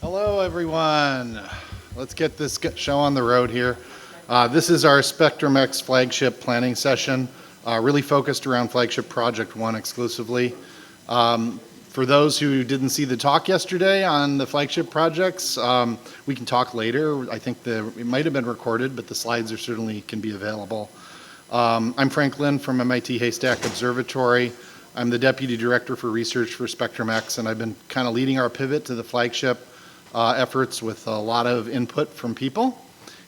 Hello, everyone. Let's get this show on the road here. This is our SpectrumX flagship planning session, really focused around Flagship Project 1 exclusively. For those who didn't see the talk yesterday on the flagship projects, we can talk later. I think it might have been recorded, but the slides certainly can be available. I'm Frank Lynn from MIT Haystack Observatory. I'm the Deputy Director for Research for SpectrumX, and I've been kind of leading our pivot to the flagship efforts with a lot of input from people.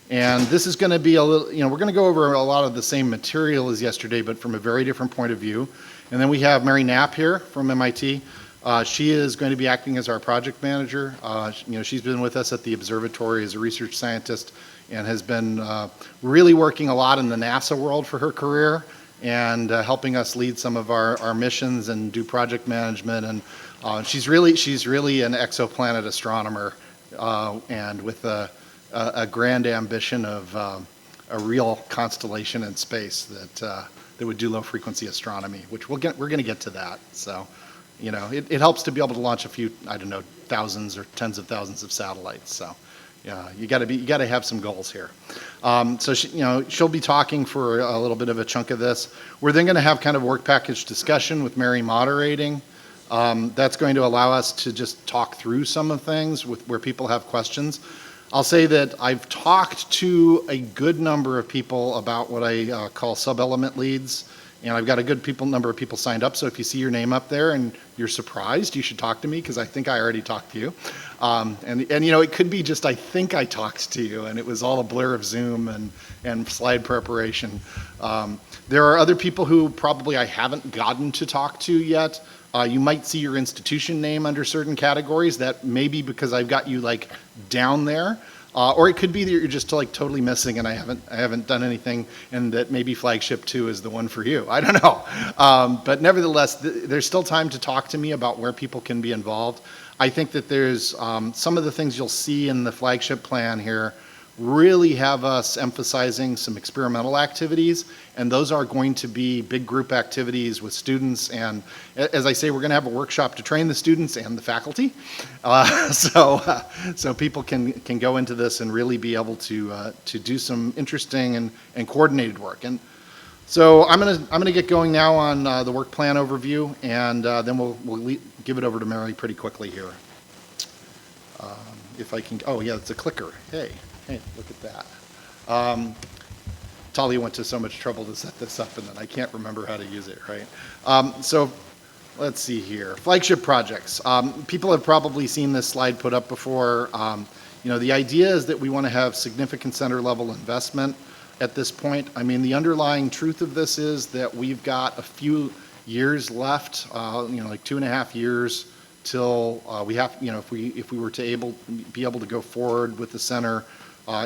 And this is going to be a little, we're going to go over a lot of the same material as yesterday, but from a very different point of view. And then we have Mary Knapp here from MIT. She is going to be acting as our project manager. She's been with us at the observatory as a research scientist and has been really working a lot in the NASA world for her career and helping us lead some of our missions and do project management. And she's really an exoplanet astronomer and with a grand ambition of a real constellation in space that would do low frequency astronomy, which we're going to get to that. So, it helps to be able to launch a few, I don't know, thousands or tens of thousands of satellites. So, yeah, you got to have some goals here. So she'll be talking for a little bit of a chunk of this. We're then going to have kind of work package discussion with Mary moderating. That's going to allow us to just talk through some of things where people have questions. I'll say that I've talked to a good number of people about what I call sub-element leads, and I've got a good number of people signed up, so if you see your name up there and you're surprised, you should talk to me, because I think I already talked to you. And it could be just I think I talked to you, and it was all a blur of Zoom and slide preparation. There are other people who probably I haven't gotten to talk to yet. You might see your institution name under certain categories. That may be because I've got you like down there, or it could be that you're just like totally missing and I haven't done anything, and that maybe Flagship 2 is the one for you. I don't know, but nevertheless, there's still time to talk to me about where people can be involved. I think that there's some of the things you'll see in the Flagship plan here really have us emphasizing some experimental activities, and those are going to be big group activities with students, and as I say, we're going to have a workshop to train the students and the faculty, so people can go into this and really be able to do some interesting and coordinated work. And so I'm gonna get going now on the work plan overview, and then we'll give it over to Mary pretty quickly here. If I can, oh yeah, it's a clicker. Hey, look at that. Talia went to so much trouble to set this up, and then I can't remember how to use it, right? So let's see here. Flagship projects. People have probably seen this slide put up before. The idea is that we want to have significant center level investment at this point. I mean, the underlying truth of this is that we've got a few years left, like 2.5 years till we have, if we were to be able to go forward with the center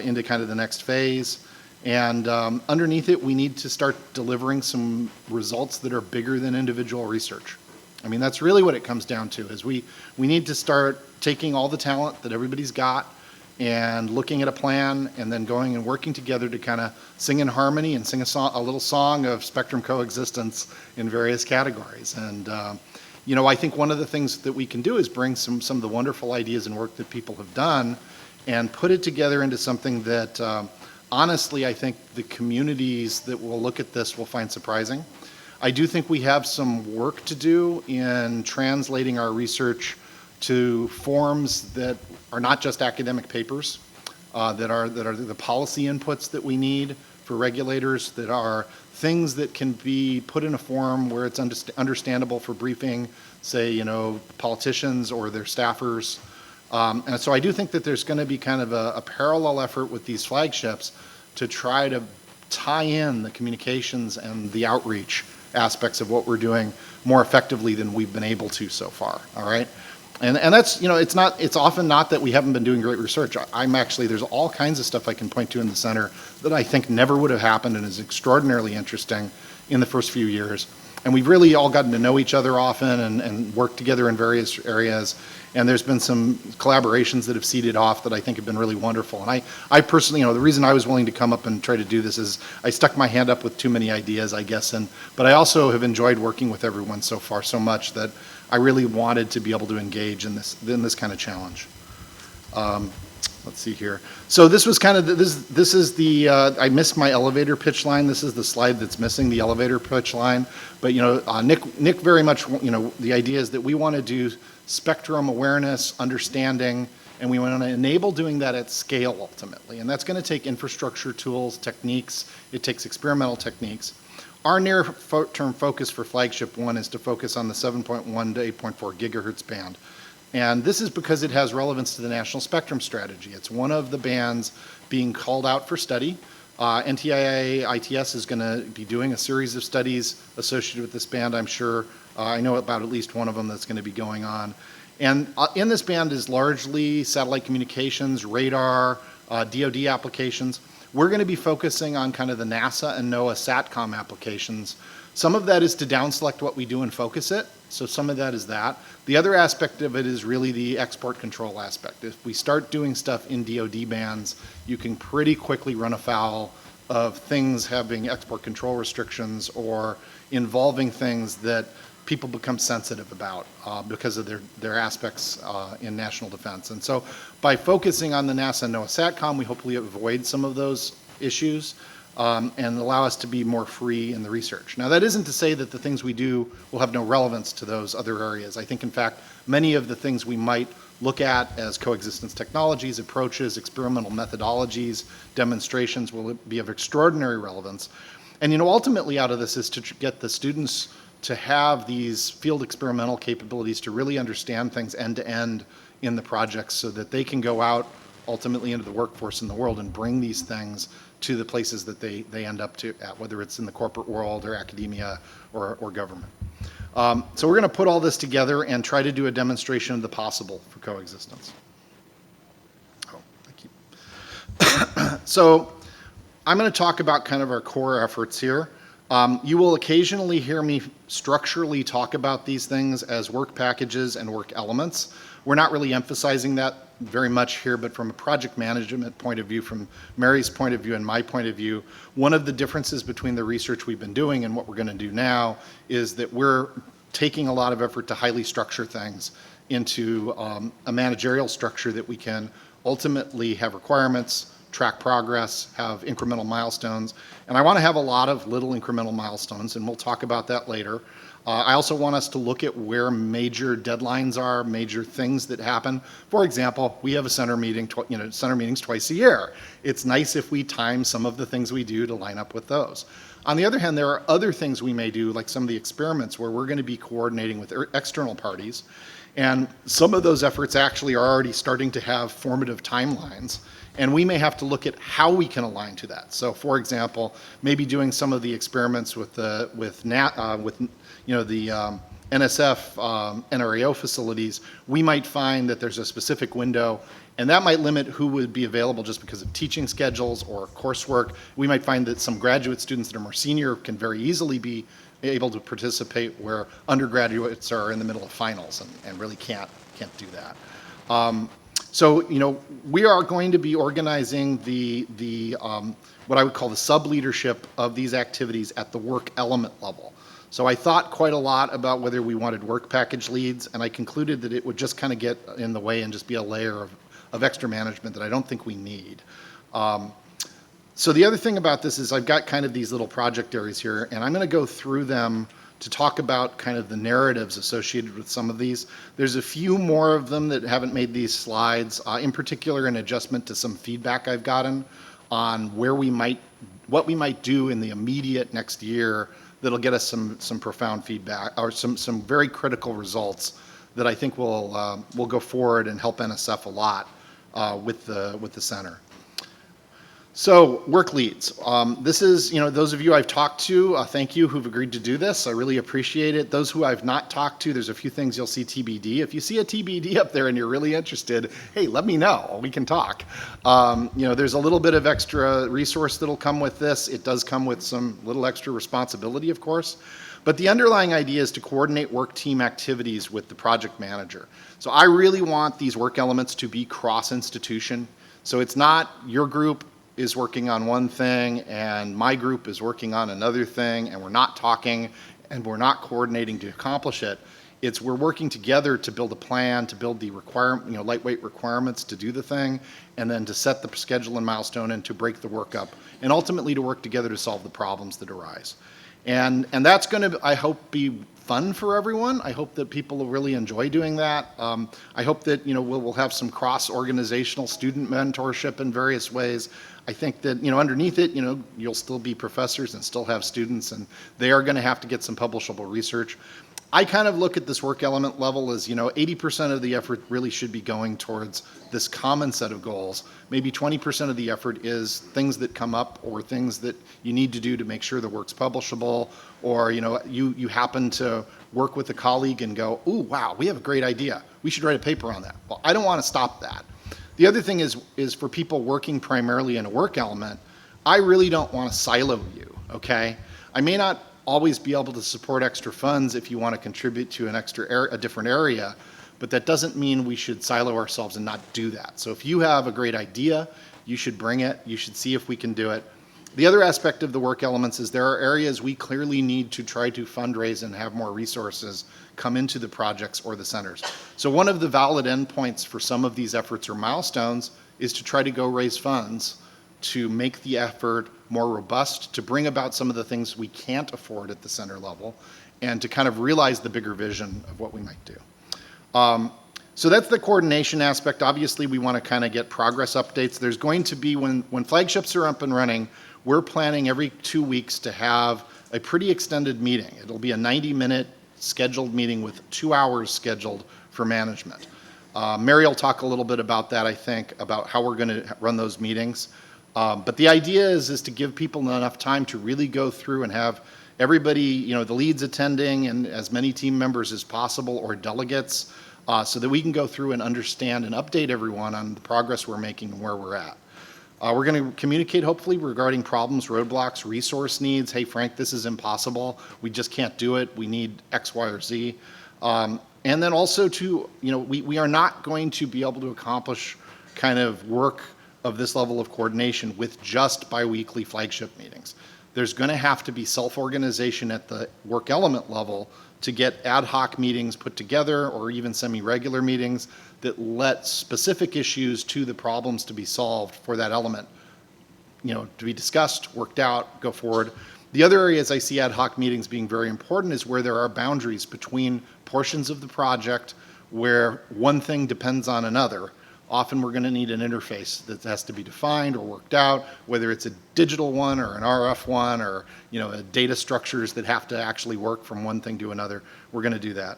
into kind of the next phase. And underneath it, we need to start delivering some results that are bigger than individual research. I mean, that's really what it comes down to, is we need to start taking all the talent that everybody's got and looking at a plan and then going and working together to kind of sing in harmony and sing a little song of spectrum coexistence in various categories. And I think one of the things that we can do is bring some of the wonderful ideas and work that people have done and put it together into something that honestly I think the communities that will look at this will find surprising. I do think we have some work to do in translating our research to forms that are not just academic papers, that are the policy inputs that we need for regulators, that are things that can be put in a form where it's understandable for briefing, say, politicians or their staffers. And so I do think that there's going to be kind of a parallel effort with these flagships to try to tie in the communications and the outreach aspects of what we're doing more effectively than we've been able to so far. All right. And that's, it's often not that we haven't been doing great research. There's all kinds of stuff I can point to in the center that I think never would have happened and is extraordinarily interesting in the first few years. And we've really all gotten to know each other often and work together in various areas. And there's been some collaborations that have seeded off that I think have been really wonderful. And I personally, the reason I was willing to come up and try to do this is I stuck my hand up with too many ideas, I guess. But I also have enjoyed working with everyone so far so much that I really wanted to be able to engage in this kind of challenge. Let's see here. So this was kind of, this is the, I missed my elevator pitch line. This is the slide that's missing the elevator pitch line. But, Nick very much, the idea is that we want to do spectrum awareness, understanding, and we want to enable doing that at scale ultimately. And that's going to take infrastructure tools, techniques. It takes experimental techniques. Our near-term focus for Flagship 1 is to focus on the 7.1 to 8.4 gigahertz band. And this is because it has relevance to the National Spectrum Strategy. It's one of the bands being called out for study. NTIA ITS is going to be doing a series of studies associated with this band, I'm sure. I know about at least one of them that's going to be going on. And in this band is largely satellite communications, radar, DoD applications. We're going to be focusing on kind of the NASA and NOAA SATCOM applications. Some of that is to down select what we do and focus it. So some of that is that. The other aspect of it is really the export control aspect. If we start doing stuff in DoD bands, you can pretty quickly run afoul of things having export control restrictions or involving things that people become sensitive about because of their aspects in national defense. And so by focusing on the NASA and NOAA SATCOM, we hopefully avoid some of those issues and allow us to be more free in the research. Now that isn't to say that the things we do will have no relevance to those other areas. I think in fact many of the things we might look at as coexistence technologies, approaches, experimental methodologies, demonstrations will be of extraordinary relevance. And ultimately out of this is to get the students to have these field experimental capabilities to really understand things end to end in the projects so that they can go out ultimately into the workforce in the world and bring these things to the places that they end up at, whether it's in the corporate world or academia or government. So we're going to put all this together and try to do a demonstration of the possible for coexistence. So I'm going to talk about kind of our core efforts here. You will occasionally hear me structurally talk about these things as work packages and work elements. We're not really emphasizing that very much here, but from a project management point of view, from Mary's point of view and my point of view, one of the differences between the research we've been doing and what we're going to do now is that we're taking a lot of effort to highly structure things into a managerial structure that we can ultimately have requirements, track progress, have incremental milestones. And I want to have a lot of little incremental milestones, and we'll talk about that later. I also want us to look at where major deadlines are, major things that happen. For example, we have a center meeting, center meetings twice a year. It's nice if we time some of the things we do to line up with those. On the other hand, there are other things we may do, like some of the experiments where we're going to be coordinating with external parties. And some of those efforts actually are already starting to have formative timelines. And we may have to look at how we can align to that. So, for example, maybe doing some of the experiments with the NSF NRAO facilities, we might find that there's a specific window, and that might limit who would be available just because of teaching schedules or coursework. We might find that some graduate students that are more senior can very easily be able to participate where undergraduates are in the middle of finals and really can't do that. So, we are going to be organizing the what I would call the sub-leadership of these activities at the work element level. So I thought quite a lot about whether we wanted work package leads, and I concluded that it would just kind of get in the way and just be a layer of extra management that I don't think we need. So the other thing about this is I've got kind of these little project areas here, and I'm going to go through them to talk about kind of the narratives associated with some of these. There's a few more of them that haven't made these slides, in particular an adjustment to some feedback I've gotten on what we might do in the immediate next year that'll get us some profound feedback or some very critical results that I think will go forward and help NSF a lot with the center. So work leads. This is, those of you I've talked to, thank you, who've agreed to do this. I really appreciate it. Those who I've not talked to, there's a few things you'll see TBD. If you see a TBD up there and you're really interested, hey, let me know. We can talk. There's a little bit of extra resource that'll come with this. It does come with some little extra responsibility, of course. But the underlying idea is to coordinate work team activities with the project manager. So I really want these work elements to be cross-institution. So it's not your group is working on one thing and my group is working on another thing and we're not talking and we're not coordinating to accomplish it. we're working together to build a plan, to build the lightweight requirements to do the thing, and then to set the schedule and milestone and to break the work up, and ultimately to work together to solve the problems that arise. And that's going to, I hope, be fun for everyone. I hope that people will really enjoy doing that. I hope that we'll have some cross-organizational student mentorship in various ways. I think that underneath it, you'll still be professors and still have students, and they are going to have to get some publishable research. I kind of look at this work element level as 80% of the effort really should be going towards this common set of goals. Maybe 20% of the effort is things that come up or things that you need to do to make sure the work's publishable, or you happen to work with a colleague and go, ooh, wow, we have a great idea. We should write a paper on that. Well, I don't want to stop that. The other thing is for people working primarily in a work element, I really don't want to silo you, okay? I may not always be able to support extra funds if you want to contribute to a different area, but that doesn't mean we should silo ourselves and not do that. So if you have a great idea, you should bring it, you should see if we can do it. The other aspect of the work elements is there are areas we clearly need to try to fundraise and have more resources come into the projects or the centers. So one of the valid endpoints for some of these efforts or milestones is to try to go raise funds to make the effort more robust, to bring about some of the things we can't afford at the center level, and to kind of realize the bigger vision of what we might do. So that's the coordination aspect. Obviously, we want to kind of get progress updates. There's going to be, when flagships are up and running, we're planning every 2 weeks to have a pretty extended meeting. It'll be a 90-minute scheduled meeting with 2 hours scheduled for management. Mary will talk a little bit about that, I think, about how we're going to run those meetings. But the idea is to give people enough time to really go through and have everybody, the leads attending and as many team members as possible or delegates, so that we can go through and understand and update everyone on the progress we're making and where we're at. We're going to communicate, hopefully, regarding problems, roadblocks, resource needs. Hey, Frank, this is impossible. We just can't do it. We need X, Y, or Z. And then also we are not going to be able to accomplish kind of work of this level of coordination with just biweekly flagship meetings. There's going to have to be self-organization at the work element level to get ad hoc meetings put together, or even semi-regular meetings that let specific issues to the problems to be solved for that element, to be discussed, worked out, go forward. The other areas I see ad hoc meetings being very important is where there are boundaries between portions of the project where one thing depends on another. Often we're going to need an interface that has to be defined or worked out, whether it's a digital one or an RF one, or data structures that have to actually work from one thing to another. We're going to do that.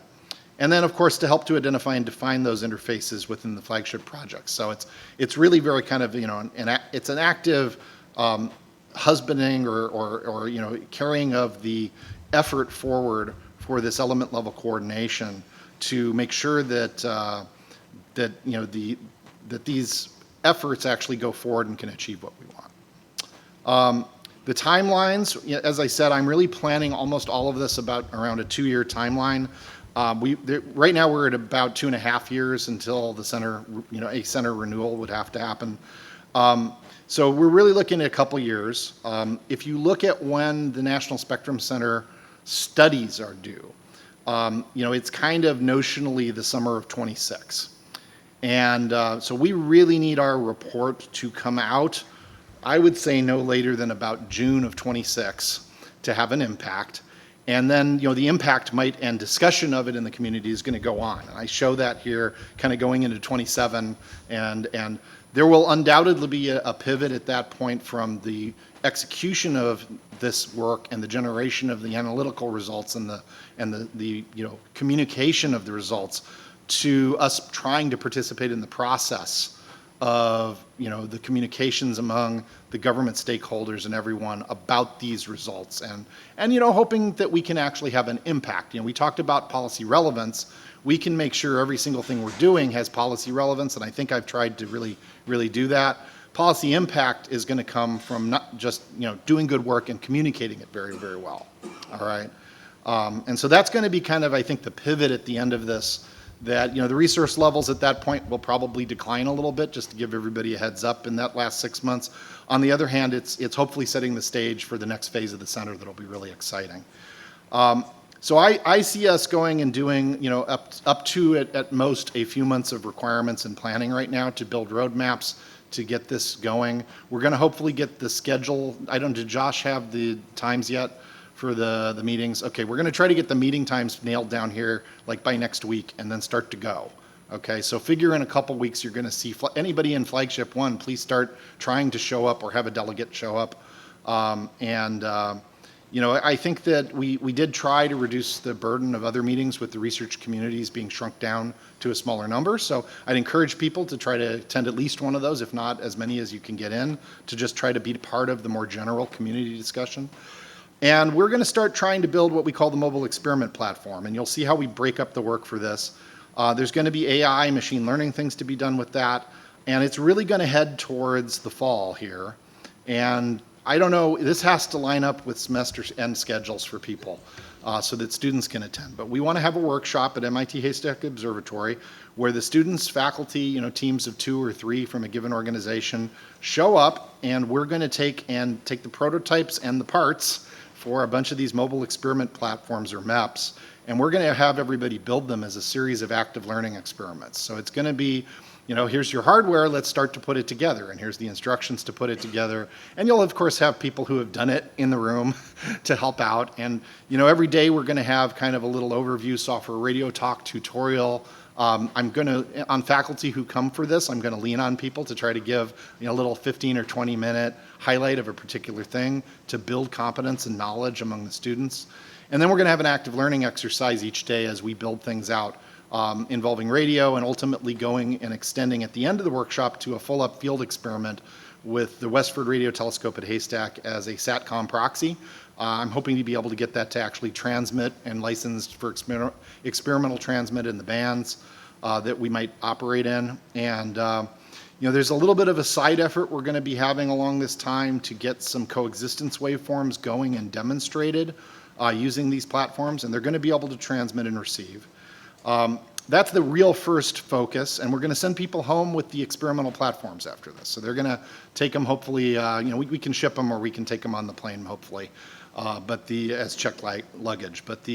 And then, of course, to help to identify and define those interfaces within the flagship projects. So it's really very kind of it's an active husbanding or carrying of the effort forward for this element level coordination to make sure that that these efforts actually go forward and can achieve what we want. The timelines, as I said, I'm really planning almost all of this around a 2-year timeline. Right now we're at about 2.5 years until the center, a center renewal would have to happen. So we're really looking at a couple years. If you look at when the National Spectrum Center studies are due, it's kind of notionally the summer of '26. And so we really need our report to come out, I would say no later than about June of '26 to have an impact. And then, the impact and discussion of it in the community is going to go on. And I show that here kind of going into '27. And there will undoubtedly be a pivot at that point from the execution of this work and the generation of the analytical results and the communication of the results to us trying to participate in the process of the communications among the government stakeholders and everyone about these results, and hoping that we can actually have an impact. We talked about policy relevance. We can make sure every single thing we're doing has policy relevance, and I think I've tried to really do that. Policy impact is going to come from not just doing good work and communicating it very, very well. All right, and so that's going to be kind of, I think, the pivot at the end of this. That the resource levels at that point will probably decline a little bit, just to give everybody a heads up in that last 6 months. On the other hand, it's hopefully setting the stage for the next phase of the center that'll be really exciting. So I see us going and doing, you know, up to at most a few months of requirements and planning right now to build roadmaps to get this going. We're going to hopefully get the schedule. Did Josh have the times yet for the meetings? Okay, we're going to try to get the meeting times nailed down here like by next week and then start to go. Okay, so figure in a couple weeks you're going to see anybody in Flagship 1, please start trying to show up or have a delegate show up. You know, I think that we did try to reduce the burden of other meetings with the research communities being shrunk down to a smaller number. So I'd encourage people to try to attend at least one of those, if not as many as you can get in, to just try to be part of the more general community discussion. And we're going to start trying to build what we call the mobile experiment platform. And you'll see how we break up the work for this. There's going to be AI, machine learning things to be done with that. And it's really going to head towards the fall here. And I don't know, this has to line up with semester end schedules for people so that students can attend. But we want to have a workshop at MIT Haystack Observatory where the students, faculty, you know, teams of 2 or 3 from a given organization show up, and we're going to take the prototypes and the parts for a bunch of these mobile experiment platforms or maps, and we're going to have everybody build them as a series of active learning experiments. So it's going to be, you know, here's your hardware, let's start to put it together, and here's the instructions to put it together. And you'll of course have people who have done it in the room to help out. And you know, every day we're going to have kind of a little overview software radio talk tutorial. I'm going to, on faculty who come for this, I'm going to lean on people to try to give, you know, a little 15 or 20 minute highlight of a particular thing to build competence and knowledge among the students. And then we're going to have an active learning exercise each day as we build things out. Involving radio, and ultimately going and extending at the end of the workshop to a full-up field experiment with the Westford Radio Telescope at Haystack as a SATCOM proxy. I'm hoping to be able to get that to actually transmit and licensed for experimental transmit in the bands that we might operate in. And you know, there's a little bit of a side effort we're going to be having along this time to get some coexistence waveforms going and demonstrated using these platforms, and they're going to be able to transmit and receive. That's the real first focus, and we're going to send people home with the experimental platforms after this. So they're going to take them, hopefully, you know, we can ship them or we can take them on the plane, hopefully, as checked luggage. But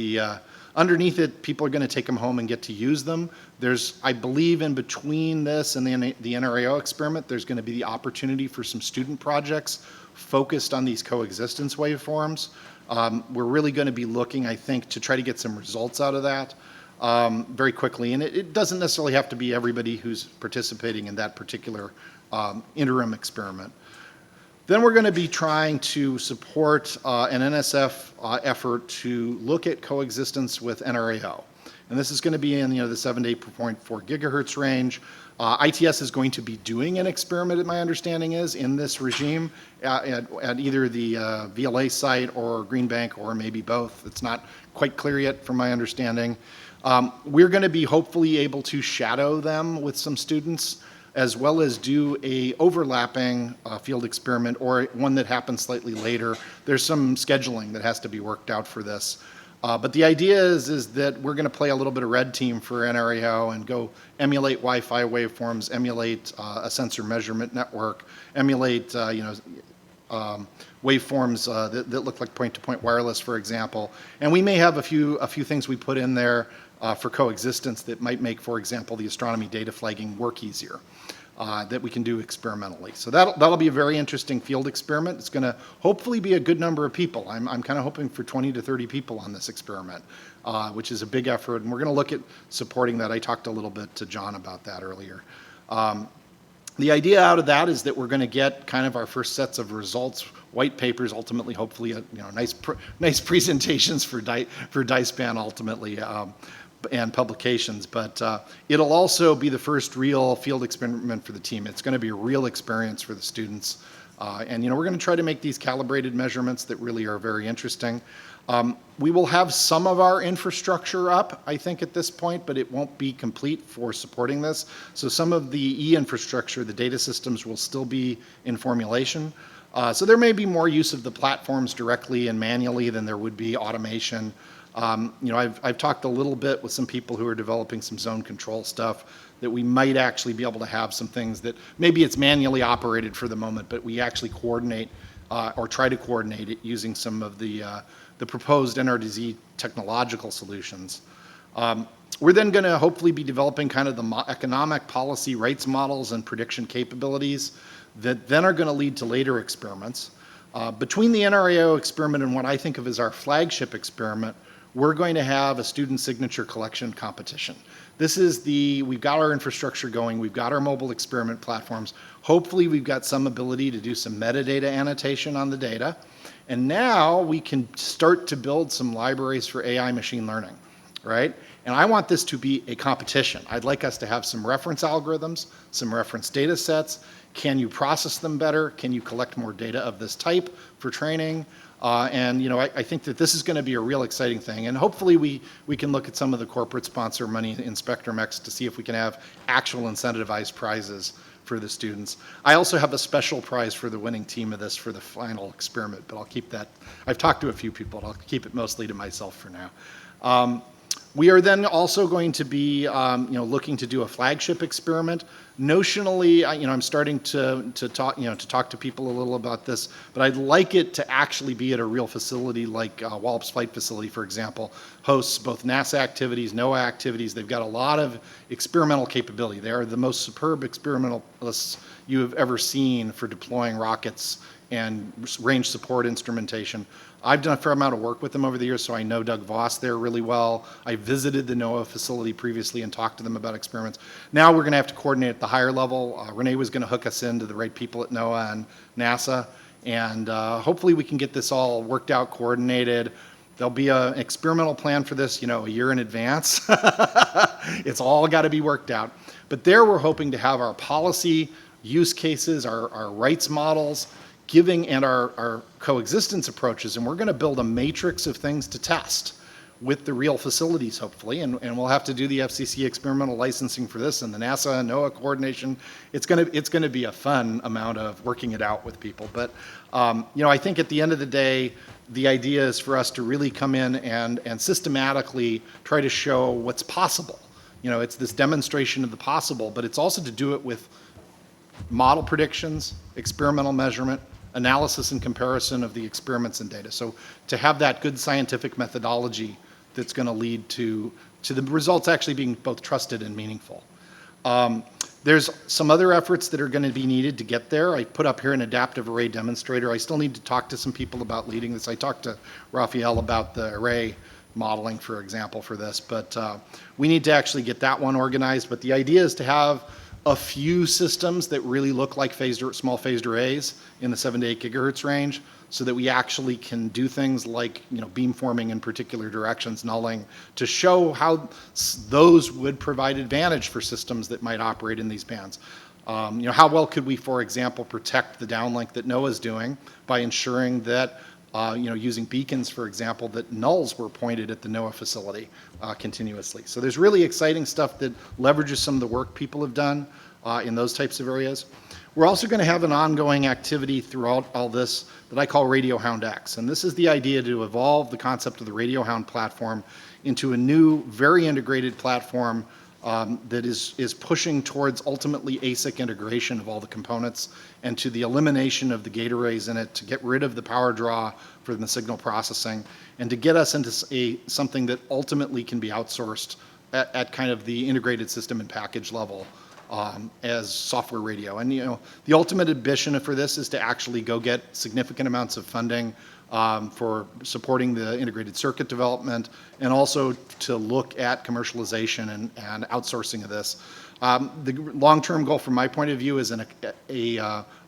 underneath it, people are going to take them home and get to use them. There's, I believe, in between this and the NRAO experiment, there's going to be the opportunity for some student projects focused on these coexistence waveforms. We're really going to be looking, I think, to try to get some results out of that. Very quickly, and it doesn't necessarily have to be everybody who's participating in that particular interim experiment. Then we're going to be trying to support an NSF effort to look at coexistence with NRAO, and this is going to be in, you know, the 7 to 8.4 gigahertz range. ITS is going to be doing an experiment, my understanding is, in this regime at either the VLA site or Green Bank, or maybe both. It's not quite clear yet from my understanding. We're going to be hopefully able to shadow them with some students, as well as do a overlapping field experiment, or one that happens slightly later. There's some scheduling that has to be worked out for this. But the idea is that we're going to play a little bit of red team for NRAO and go emulate Wi-Fi waveforms, emulate a sensor measurement network, emulate waveforms that look like point-to-point wireless, for example. And we may have a few things we put in there for coexistence that might make, for example, the astronomy data flagging work easier. That we can do experimentally. So that'll be a very interesting field experiment. It's going to hopefully be a good number of people. I'm kind of hoping for 20 to 30 people on this experiment, which is a big effort, and we're going to look at supporting that. I talked a little bit to John about that earlier. The idea out of that is that we're going to get kind of our first sets of results, white papers, ultimately, hopefully, nice presentations for DySPAN ultimately. And publications, but it'll also be the first real field experiment for the team. It's going to be a real experience for the students, and we're going to try to make these calibrated measurements that really are very interesting. We will have some of our infrastructure up, I think, at this point, but it won't be complete for supporting this. So some of the E-infrastructure, the data systems, will still be in formulation. So there may be more use of the platforms directly and manually than there would be automation. I've talked a little bit with some people who are developing some zone control stuff that we might actually be able to have some things that maybe it's manually operated for the moment, but we actually coordinate or try to coordinate it using some of the the proposed NRDZ technological solutions. We're then going to hopefully be developing kind of the economic policy rights models and prediction capabilities that then are going to lead to later experiments. Between the NRAO experiment and what I think of as our flagship experiment, we're going to have a student signature collection competition. This is we've got our infrastructure going, we've got our mobile experiment platforms. Hopefully we've got some ability to do some metadata annotation on the data. And now we can start to build some libraries for AI machine learning, right? And I want this to be a competition. I'd like us to have some reference algorithms, some reference data sets. Can you process them better? Can you collect more data of this type for training? And I think that this is going to be a real exciting thing. And hopefully we can look at some of the corporate sponsor money in SpectrumX to see if we can have actual incentivized prizes for the students. I also have a special prize for the winning team of this for the final experiment, but I'll keep that. I've talked to a few people, but I'll keep it mostly to myself for now. We are then also going to be, looking to do a flagship experiment. Notionally, I'm starting to talk to people a little about this, but I'd like it to actually be at a real facility like Wallops Flight Facility, for example, hosts both NASA activities, NOAA activities. They've got a lot of experimental capability. They are the most superb experimentalists you have ever seen for deploying rockets and range support instrumentation. I've done a fair amount of work with them over the years, so I know Doug Voss there really well. I visited the NOAA facility previously and talked to them about experiments. Now we're going to have to coordinate at the higher level. Renee was going to hook us into the right people at NOAA and NASA, and hopefully we can get this all worked out, coordinated. There'll be an experimental plan for this, a year in advance. It's all got to be worked out. But there we're hoping to have our policy use cases, our rights models, and our coexistence approaches, and we're going to build a matrix of things to test with the real facilities, hopefully, and we'll have to do the FCC experimental licensing for this and the NASA and NOAA coordination. It's going to be a fun amount of working it out with people. But I think at the end of the day, the idea is for us to really come in and systematically try to show what's possible. It's this demonstration of the possible, but it's also to do it with model predictions, experimental measurement, analysis and comparison of the experiments and data. So to have that good scientific methodology that's going to lead to the results actually being both trusted and meaningful. There's some other efforts that are going to be needed to get there. I put up here an adaptive array demonstrator. I still need to talk to some people about leading this. I talked to Raphael about the array modeling, for example, for this, but we need to actually get that one organized. But the idea is to have a few systems that really look like small phased arrays in the 7 to 8 gigahertz range, so that we actually can do things like beamforming in particular directions, nulling, to show how those would provide advantage for systems that might operate in these bands. How well could we, for example, protect the downlink that NOAA is doing by ensuring that using beacons, for example, that nulls were pointed at the NOAA facility continuously. So there's really exciting stuff that leverages some of the work people have done in those types of areas. We're also going to have an ongoing activity throughout all this that I call Radio Hound X. And this is the idea to evolve the concept of the Radio Hound platform into a new, very integrated platform that is pushing towards ultimately ASIC integration of all the components and to the elimination of the gate arrays in it, to get rid of the power draw for the signal processing, and to get us into something that ultimately can be outsourced at kind of the integrated system and package level as software radio. And the ultimate ambition for this is to actually go get significant amounts of funding for supporting the integrated circuit development, and also to look at commercialization and outsourcing of this. The long-term goal from my point of view is an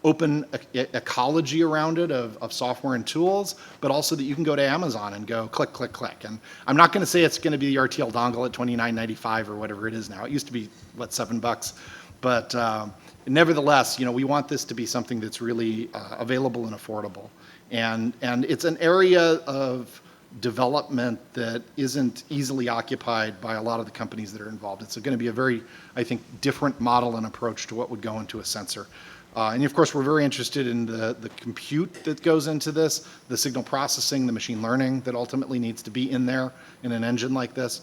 open ecology around it of software and tools, but also that you can go to Amazon and go click, click, click. And I'm not going to say it's going to be the RTL dongle at $29.95 or whatever it is now. It used to be, $7? But nevertheless, we want this to be something that's really available and affordable. And it's an area of development that isn't easily occupied by a lot of the companies that are involved. It's going to be a very, I think, different model and approach to what would go into a sensor. And of course, we're very interested in the compute that goes into this, the signal processing, the machine learning that ultimately needs to be in there in an engine like this.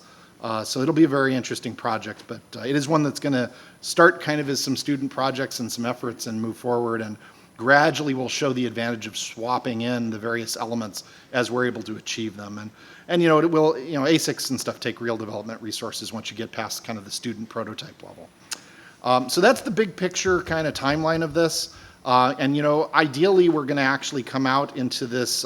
So it'll be a very interesting project, but it is one that's going to start kind of as some student projects and some efforts and move forward. And gradually we'll show the advantage of swapping in the various elements as we're able to achieve them. And you know, it will, you know, ASICs and stuff take real development resources once you get past kind of the student prototype level. So that's the big picture kind of timeline of this. And you know, ideally we're going to actually come out into this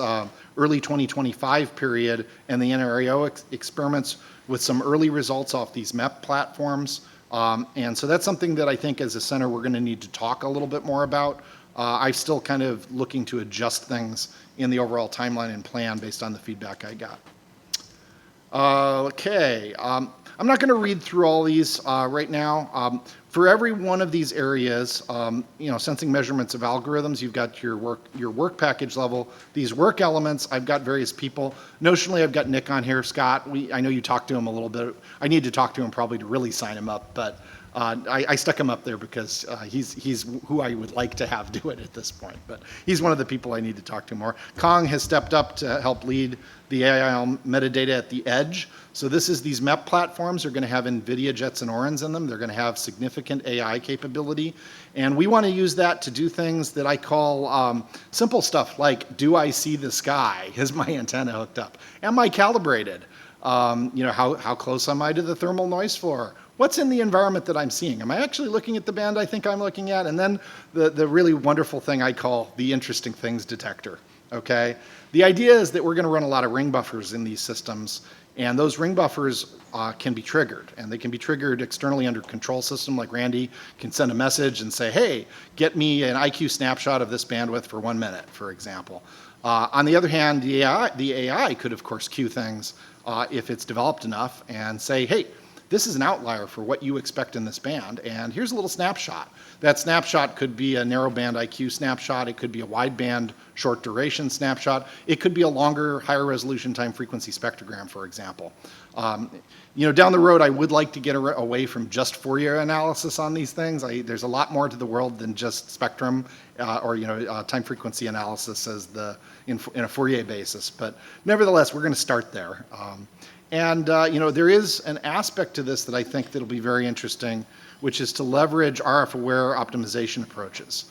early 2025 period and the NREO experiments with some early results off these MEP platforms. And so that's something that I think as a center we're going to need to talk a little bit more about. I'm still kind of looking to adjust things in the overall timeline and plan based on the feedback I got. Okay, I'm not going to read through all these right now. For every one of these areas, you know, sensing measurements of algorithms, you've got your work package level. These work elements, I've got various people. Notionally, I've got Nick on here. Scott, I know you talked to him a little bit. I need to talk to him probably to really sign him up, but I stuck him up there because he's who I would like to have do it at this point. But he's one of the people I need to talk to more. Kong has stepped up to help lead the AI metadata at the edge. So this is these MEP platforms are going to have NVIDIA Jets and Orans in them. They're going to have significant AI capability. And we want to use that to do things that I call simple stuff like, do I see the sky? Is my antenna hooked up? Am I calibrated? You know, how close am I to the thermal noise floor? What's in the environment that I'm seeing? Am I actually looking at the band I think I'm looking at? And then the really wonderful thing I call the interesting things detector, okay? The idea is that we're going to run a lot of ring buffers in these systems, and those ring buffers can be triggered, and they can be triggered externally under control system, like Randy can send a message and say, hey, get me an IQ snapshot of this bandwidth for 1 minute, for example. On the other hand, the AI could, of course, queue things if it's developed enough and say, hey, this is an outlier for what you expect in this band, and here's a little snapshot. That snapshot could be a narrowband IQ snapshot, it could be a wideband short duration snapshot, it could be a longer, higher resolution time frequency spectrogram, for example. You know, down the road, I would like to get away from just Fourier analysis on these things. There's a lot more to the world than just spectrum or, you know, time frequency analysis as in a Fourier basis, but nevertheless, we're going to start there. And you know, there is an aspect to this that I think that'll be very interesting, which is to leverage RF-aware optimization approaches.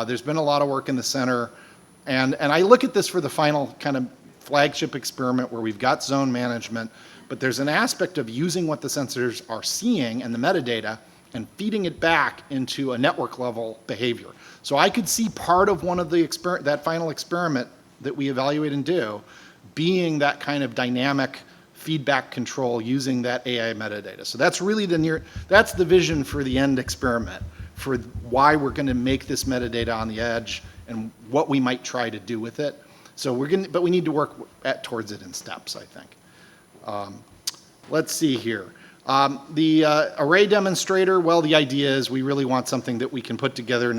There's been a lot of work in the center, and I look at this for the final kind of flagship experiment where we've got zone management, but there's an aspect of using what the sensors are seeing and the metadata and feeding it back into a network level behavior. So I could see part of one of the that final experiment that we evaluate and do being that kind of dynamic feedback control using that AI metadata. So that's really that's the vision for the end experiment, for why we're going to make this metadata on the edge and what we might try to do with it. So but we need to work towards it in steps, I think. Let's see here. The array demonstrator, well, the idea is we really want something that we can put together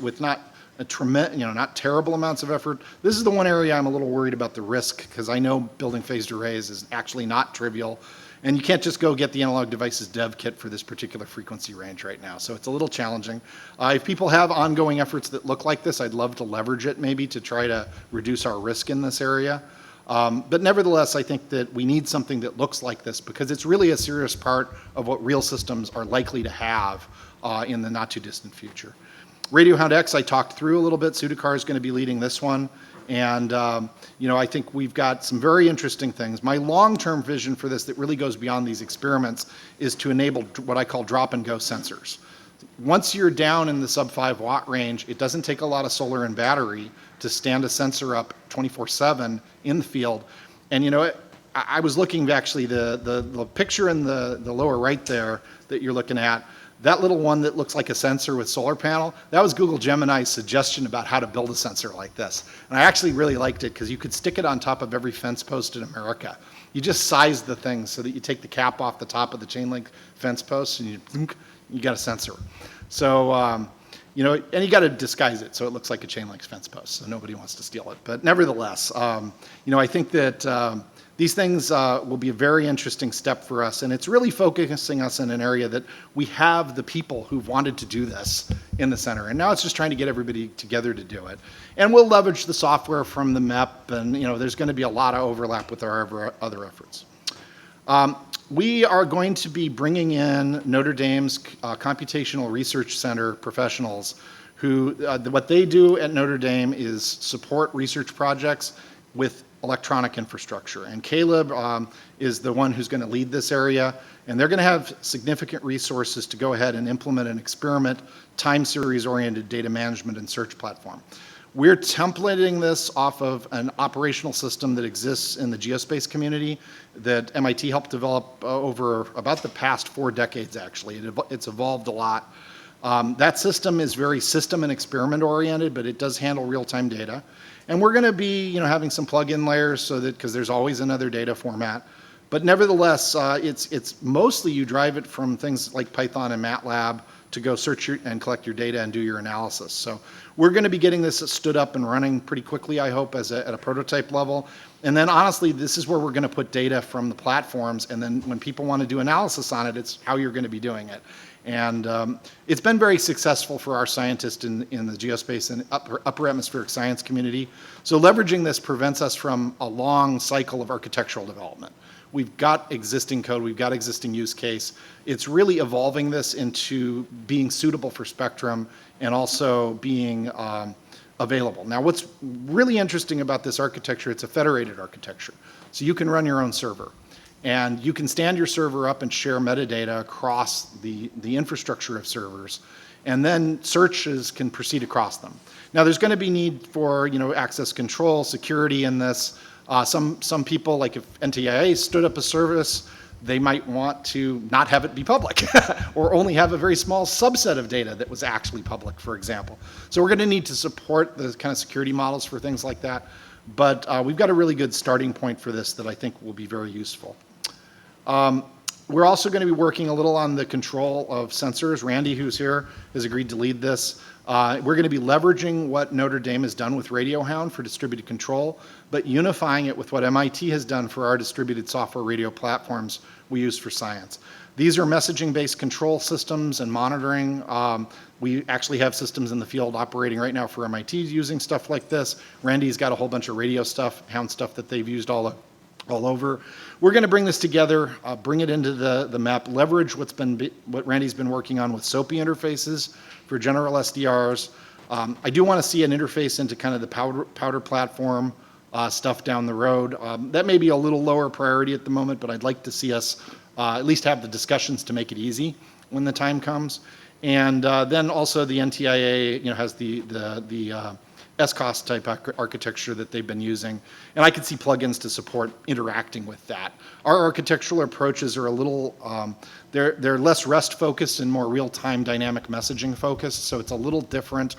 with not terrible amounts of effort. This is the one area I'm a little worried about the risk, because I know building phased arrays is actually not trivial, and you can't just go get the analog devices dev kit for this particular frequency range right now, so it's a little challenging. If people have ongoing efforts that look like this, I'd love to leverage it maybe to try to reduce our risk in this area. But nevertheless, I think that we need something that looks like this, because it's really a serious part of what real systems are likely to have in the not too distant future. RadioHound X I talked through a little bit. Sudhakar is going to be leading this one. And you know, I think we've got some very interesting things. My long-term vision for this that really goes beyond these experiments is to enable what I call drop and go sensors. Once you're down in the sub 5 watt range, it doesn't take a lot of solar and battery to stand a sensor up 24/7 in the field. And you know, I was looking actually, the picture in the lower right there that you're looking at, that little one that looks like a sensor with solar panel, that was Google Gemini's suggestion about how to build a sensor like this. And I actually really liked it because you could stick it on top of every fence post in America. You just size the thing so that you take the cap off the top of the chain link fence post and you got a sensor. So, you know, and you got to disguise it so it looks like a chain link fence post so nobody wants to steal it. But nevertheless, you know, I think that these things will be a very interesting step for us, and it's really focusing us in an area that we have the people who've wanted to do this in the center, and now it's just trying to get everybody together to do it. And we'll leverage the software from the MEP, and you know, there's going to be a lot of overlap with our other efforts. We are going to be bringing in Notre Dame's Computational Research Center professionals who, what they do at Notre Dame is support research projects with electronic infrastructure. And Caleb is the one who's going to lead this area, and they're going to have significant resources to go ahead and implement an experiment time series oriented data management and search platform. We're templating this off of an operational system that exists in the geospace community that MIT helped develop over about the past 4 decades, actually. It's evolved a lot. That system is very system and experiment oriented, but it does handle real-time data. And we're going to be, having some plug-in layers so that, because there's always another data format. But nevertheless, it's mostly you drive it from things like Python and MATLAB to go search and collect your data and do your analysis. So we're going to be getting this stood up and running pretty quickly, I hope, at a prototype level. And then honestly, this is where we're going to put data from the platforms, and then when people want to do analysis on it, it's how you're going to be doing it. And it's been very successful for our scientists in the geospace and upper atmospheric science community. So leveraging this prevents us from a long cycle of architectural development. We've got existing code, we've got existing use case. It's really evolving this into being suitable for Spectrum and also being available. Now, what's really interesting about this architecture, it's a federated architecture. So you can run your own server. And you can stand your server up and share metadata across the infrastructure of servers, and then searches can proceed across them. Now, there's going to be need for access control, security in this. Some people, like if NTIA stood up a service, they might want to not have it be public or only have a very small subset of data that was actually public, for example. So we're going to need to support the kind of security models for things like that. But we've got a really good starting point for this that I think will be very useful. We're also going to be working a little on the control of sensors. Randy, who's here, has agreed to lead this. We're going to be leveraging what Notre Dame has done with RadioHound for distributed control, but unifying it with what MIT has done for our distributed software radio platforms we use for science. These are messaging-based control systems and monitoring. We actually have systems in the field operating right now for MIT using stuff like this. Randy's got a whole bunch of radio stuff, Hound stuff that they've used all over. We're going to bring this together, bring it into the map, leverage what Randy's been working on with SOAPy interfaces for general SDRs. I do want to see an interface into kind of the powder platform stuff down the road. That may be a little lower priority at the moment, but I'd like to see us at least have the discussions to make it easy when the time comes. And then also the NTIA, has the SCOS type architecture that they've been using, and I could see plugins to support interacting with that. Our architectural approaches are a little, they're less REST focused and more real-time dynamic messaging focused, so it's a little different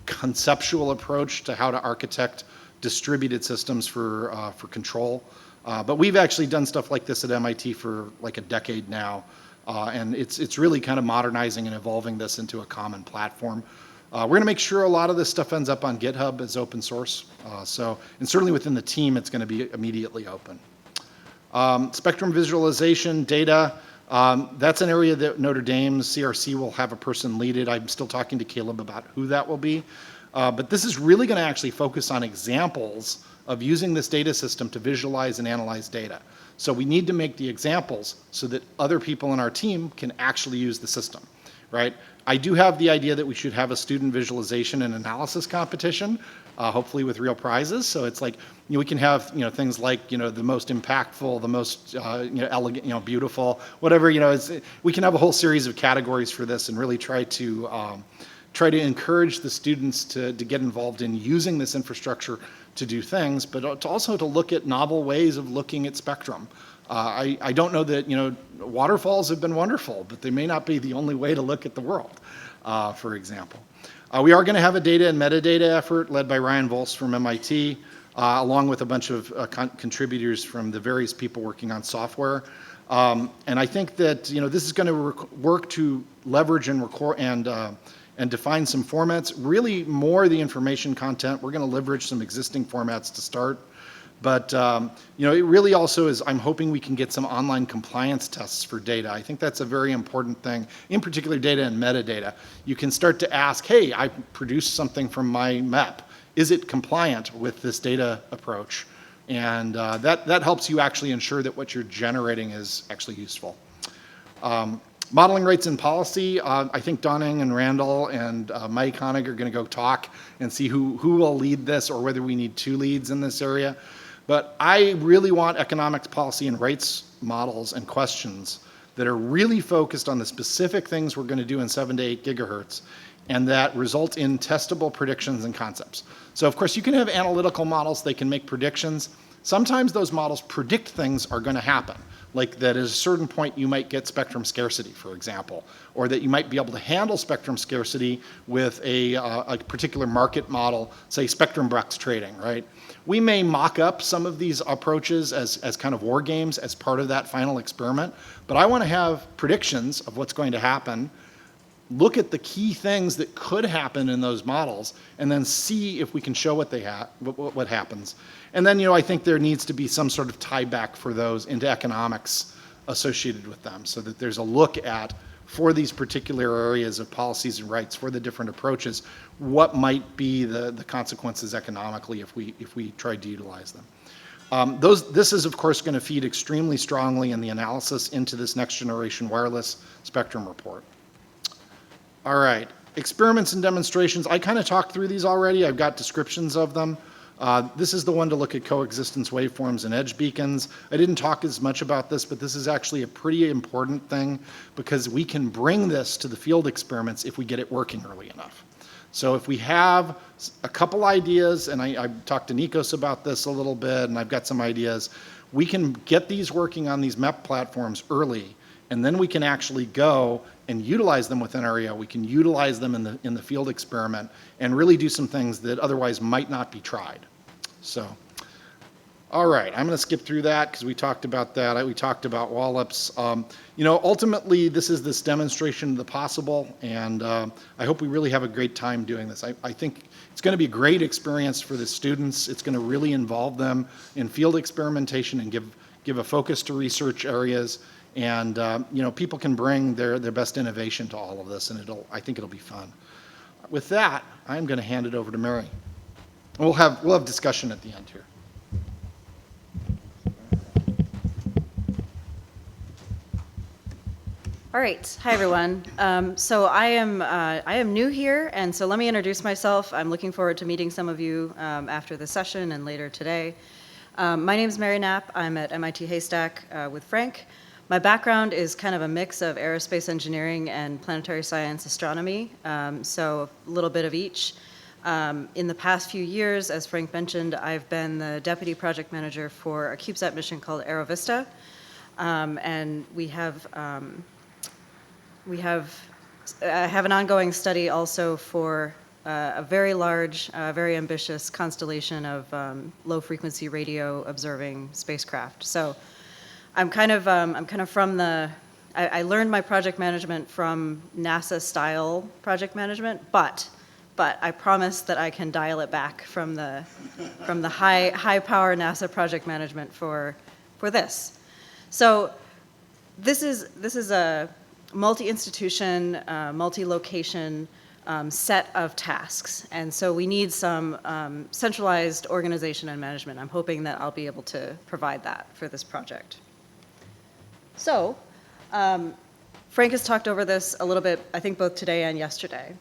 conceptual approach to how to architect distributed systems for control. But we've actually done stuff like this at MIT for like a decade now, and it's really kind of modernizing and evolving this into a common platform. We're going to make sure a lot of this stuff ends up on GitHub as open source. And certainly within the team, it's going to be immediately open. Spectrum visualization data, that's an area that Notre Dame's CRC will have a person lead it. I'm still talking to Caleb about who that will be. But this is really going to actually focus on examples of using this data system to visualize and analyze data. So we need to make the examples so that other people in our team can actually use the system, right? I do have the idea that we should have a student visualization and analysis competition, hopefully with real prizes. So it's like, we can have, things like, the most impactful, the most, elegant, beautiful, whatever, we can have a whole series of categories for this and really try to encourage the students to get involved in using this infrastructure to do things, but also to look at novel ways of looking at spectrum. I don't know that, waterfalls have been wonderful, but they may not be the only way to look at the world, for example. We are going to have a data and metadata effort led by Ryan Volz from MIT, along with a bunch of contributors from the various people working on software. And I think that, this is going to work to leverage and record and define some formats. Really more the information content. We're going to leverage some existing formats to start. But it really also is, I'm hoping we can get some online compliance tests for data. I think that's a very important thing, in particular data and metadata. You can start to ask, hey, I produced something from my map. Is it compliant with this data approach? And that helps you actually ensure that what you're generating is actually useful. Modeling rates and policy, I think Donning and Randall and Mike Honig are going to go talk and see who will lead this or whether we need 2 leads in this area. But I really want economics, policy, and rates models and questions that are really focused on the specific things we're going to do in 7 to 8 gigahertz and that result in testable predictions and concepts. So of course you can have analytical models, they can make predictions. Sometimes those models predict things are going to happen, like that at a certain point you might get spectrum scarcity, for example, or that you might be able to handle spectrum scarcity with a particular market model, say spectrum bucks trading, right? We may mock up some of these approaches as kind of war games as part of that final experiment, but I want to have predictions of what's going to happen, look at the key things that could happen in those models, and then see if we can show what what happens. And then, I think there needs to be some sort of tie back for those into economics associated with them, so that there's a look at, for these particular areas of policies and rights, for the different approaches, what might be the consequences economically if we tried to utilize them. This is, of course, going to feed extremely strongly in the analysis into this next generation wireless spectrum report. All right, experiments and demonstrations. I kind of talked through these already. I've got descriptions of them. This is the one to look at coexistence waveforms and edge beacons. I didn't talk as much about this, but this is actually a pretty important thing because we can bring this to the field experiments if we get it working early enough. So if we have a couple ideas, and I talked to Nikos about this a little bit, and I've got some ideas, we can get these working on these MEP platforms early, and then we can actually go and utilize them within NREO. We can utilize them in the field experiment and really do some things that otherwise might not be tried. So, all right, I'm going to skip through that because we talked about that. We talked about wallops. Ultimately, this is this demonstration of the possible, and I hope we really have a great time doing this. I think it's going to be a great experience for the students. It's going to really involve them in field experimentation and give a focus to research areas. And people can bring their best innovation to all of this, and I think it'll be fun. With that, I'm going to hand it over to Mary. We'll have discussion at the end here. All right, hi everyone. So I am new here, and so let me introduce myself. I'm looking forward to meeting some of you after the session and later today. My name is Mary Knapp. I'm at MIT Haystack with Frank. My background is kind of a mix of aerospace engineering and planetary science astronomy, so a little bit of each. In the past few years, as Frank mentioned, I've been the deputy project manager for a CubeSat mission called AeroVista, and I have an ongoing study also for a very large, very ambitious constellation of low-frequency radio observing spacecraft. So I'm kind of from I learned my project management from NASA-style project management, but I promise that I can dial it back from the high-power NASA project management for this. So this is a multi-institution, multi-location set of tasks, and so we need some centralized organization and management. I'm hoping that I'll be able to provide that for this project. So, Frank has talked over this a little bit, I think both today and yesterday.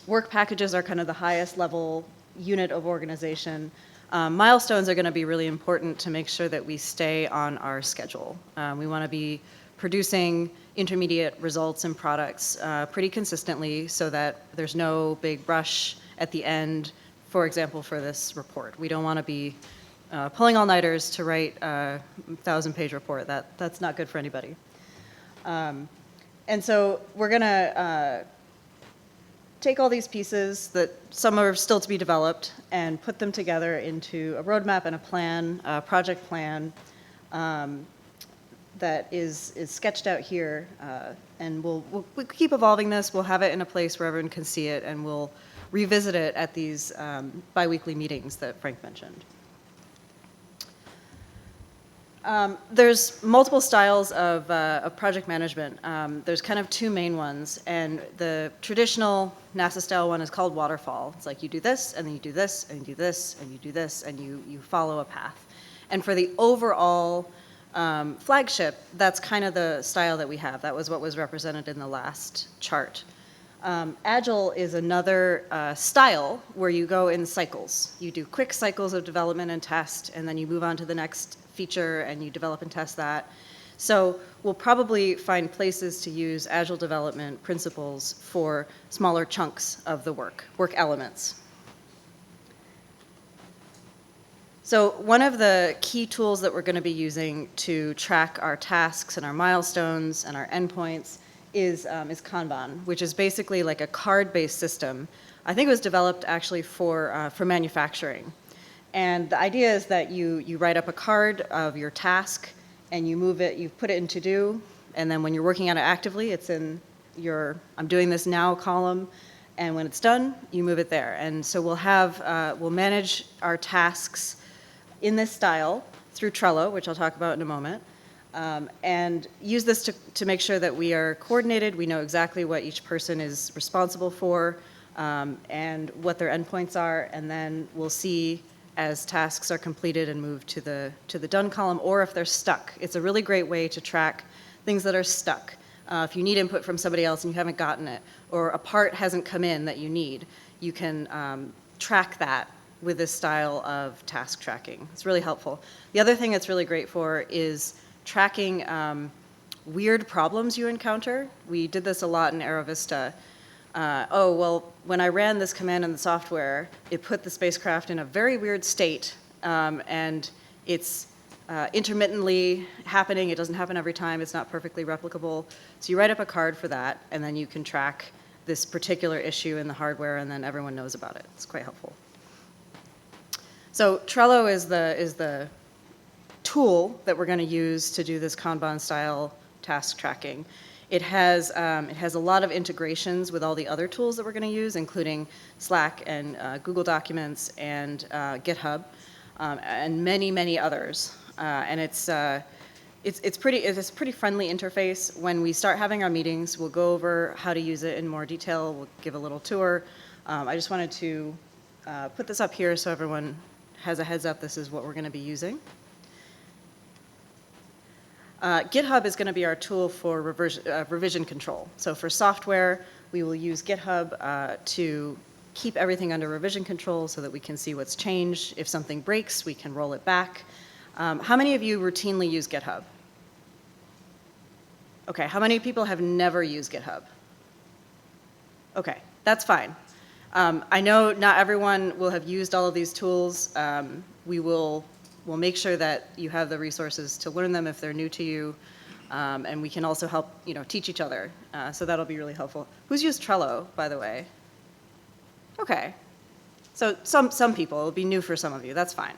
Work packages are kind of the highest level unit of organization. Milestones are going to be really important to make sure that we stay on our schedule. We want to be producing intermediate results and products pretty consistently so that there's no big rush at the end, for example, for this report. We don't want to be pulling all-nighters to write a 1,000-page report. That's not good for anybody. And so we're going to take all these pieces that some are still to be developed and put them together into a roadmap and a plan, a project plan that is sketched out here. And we'll keep evolving this. We'll have it in a place where everyone can see it, and we'll revisit it at these biweekly meetings that Frank mentioned. There's multiple styles of project management. There's kind of 2 main ones, and the traditional NASA-style one is called waterfall. It's like you do this, and then you do this, and you do this, and you do this, and you follow a path. And for the overall Flagship, that's kind of the style that we have. That was what was represented in the last chart. Agile is another style where you go in cycles. You do quick cycles of development and test, and then you move on to the next feature and you develop and test that. So we'll probably find places to use Agile development principles for smaller chunks of the work elements. So one of the key tools that we're going to be using to track our tasks and our milestones and our endpoints is Kanban, which is basically like a card-based system. I think it was developed actually for manufacturing. And the idea is that you write up a card of your task and you move it, you put it in to-do, and then when you're working on it actively, it's in your I'm doing this now column, and when it's done, you move it there. And so we'll manage our tasks in this style through Trello, which I'll talk about in a moment, and use this to make sure that we are coordinated, we know exactly what each person is responsible for, and what their endpoints are, and then we'll see as tasks are completed and moved to the done column, or if they're stuck. It's a really great way to track things that are stuck. If you need input from somebody else and you haven't gotten it, or a part hasn't come in that you need, you can track that with this style of task tracking. It's really helpful. The other thing it's really great for is tracking weird problems you encounter. We did this a lot in AeroVista. Oh, well, when I ran this command in the software, it put the spacecraft in a very weird state, and it's intermittently happening. It doesn't happen every time. It's not perfectly replicable. So you write up a card for that, and then you can track this particular issue in the hardware, and then everyone knows about it. It's quite helpful. So Trello is the tool that we're going to use to do this Kanban-style task tracking. It has a lot of integrations with all the other tools that we're going to use, including Slack and Google Documents and GitHub, and many others. And it's a pretty friendly interface. When we start having our meetings, we'll go over how to use it in more detail. We'll give a little tour. I just wanted to put this up here so everyone has a heads up. This is what we're going to be using. GitHub is going to be our tool for revision control. So for software, we will use GitHub to keep everything under revision control so that we can see what's changed. If something breaks, we can roll it back. How many of you routinely use GitHub? Okay, how many people have never used GitHub? Okay, that's fine. I know not everyone will have used all of these tools. We'll make sure that you have the resources to learn them if they're new to you, and we can also help teach each other. So that'll be really helpful. Who's used Trello, by the way? Okay, so some people. It'll be new for some of you. That's fine.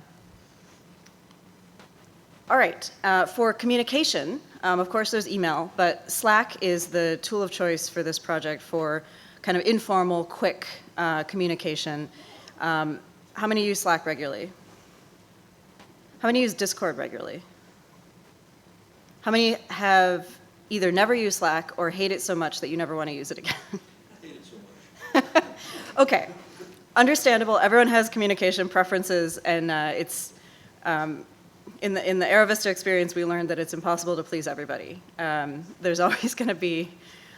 All right, for communication, of course there's email, but Slack is the tool of choice for this project for kind of informal, quick communication. How many use Slack regularly? How many use Discord regularly? How many have either never used Slack or hate it so much that you never want to use it again? I hate it so much. Okay, understandable. Everyone has communication preferences, and it's in the AeroVista experience, we learned that it's impossible to please everybody. There's always going to be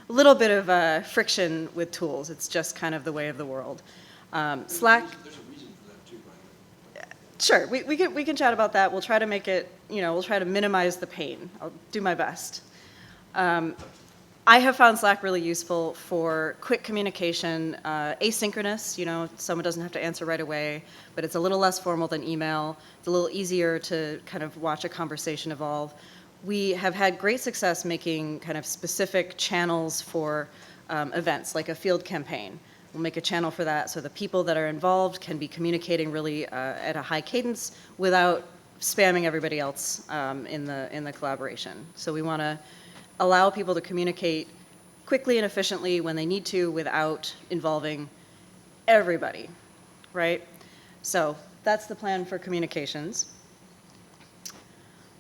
a little bit of friction with tools. It's just kind of the way of the world. Slack. There's a reason for that too, by the way. Sure, we can chat about that. We'll try to make it, we'll try to minimize the pain. I'll do my best. I have found Slack really useful for quick communication, asynchronous, someone doesn't have to answer right away, but it's a little less formal than email. It's a little easier to kind of watch a conversation evolve. We have had great success making kind of specific channels for events, like a field campaign. We'll make a channel for that so the people that are involved can be communicating really at a high cadence without spamming everybody else in the collaboration. So we want to allow people to communicate quickly and efficiently when they need to without involving everybody, right? So that's the plan for communications.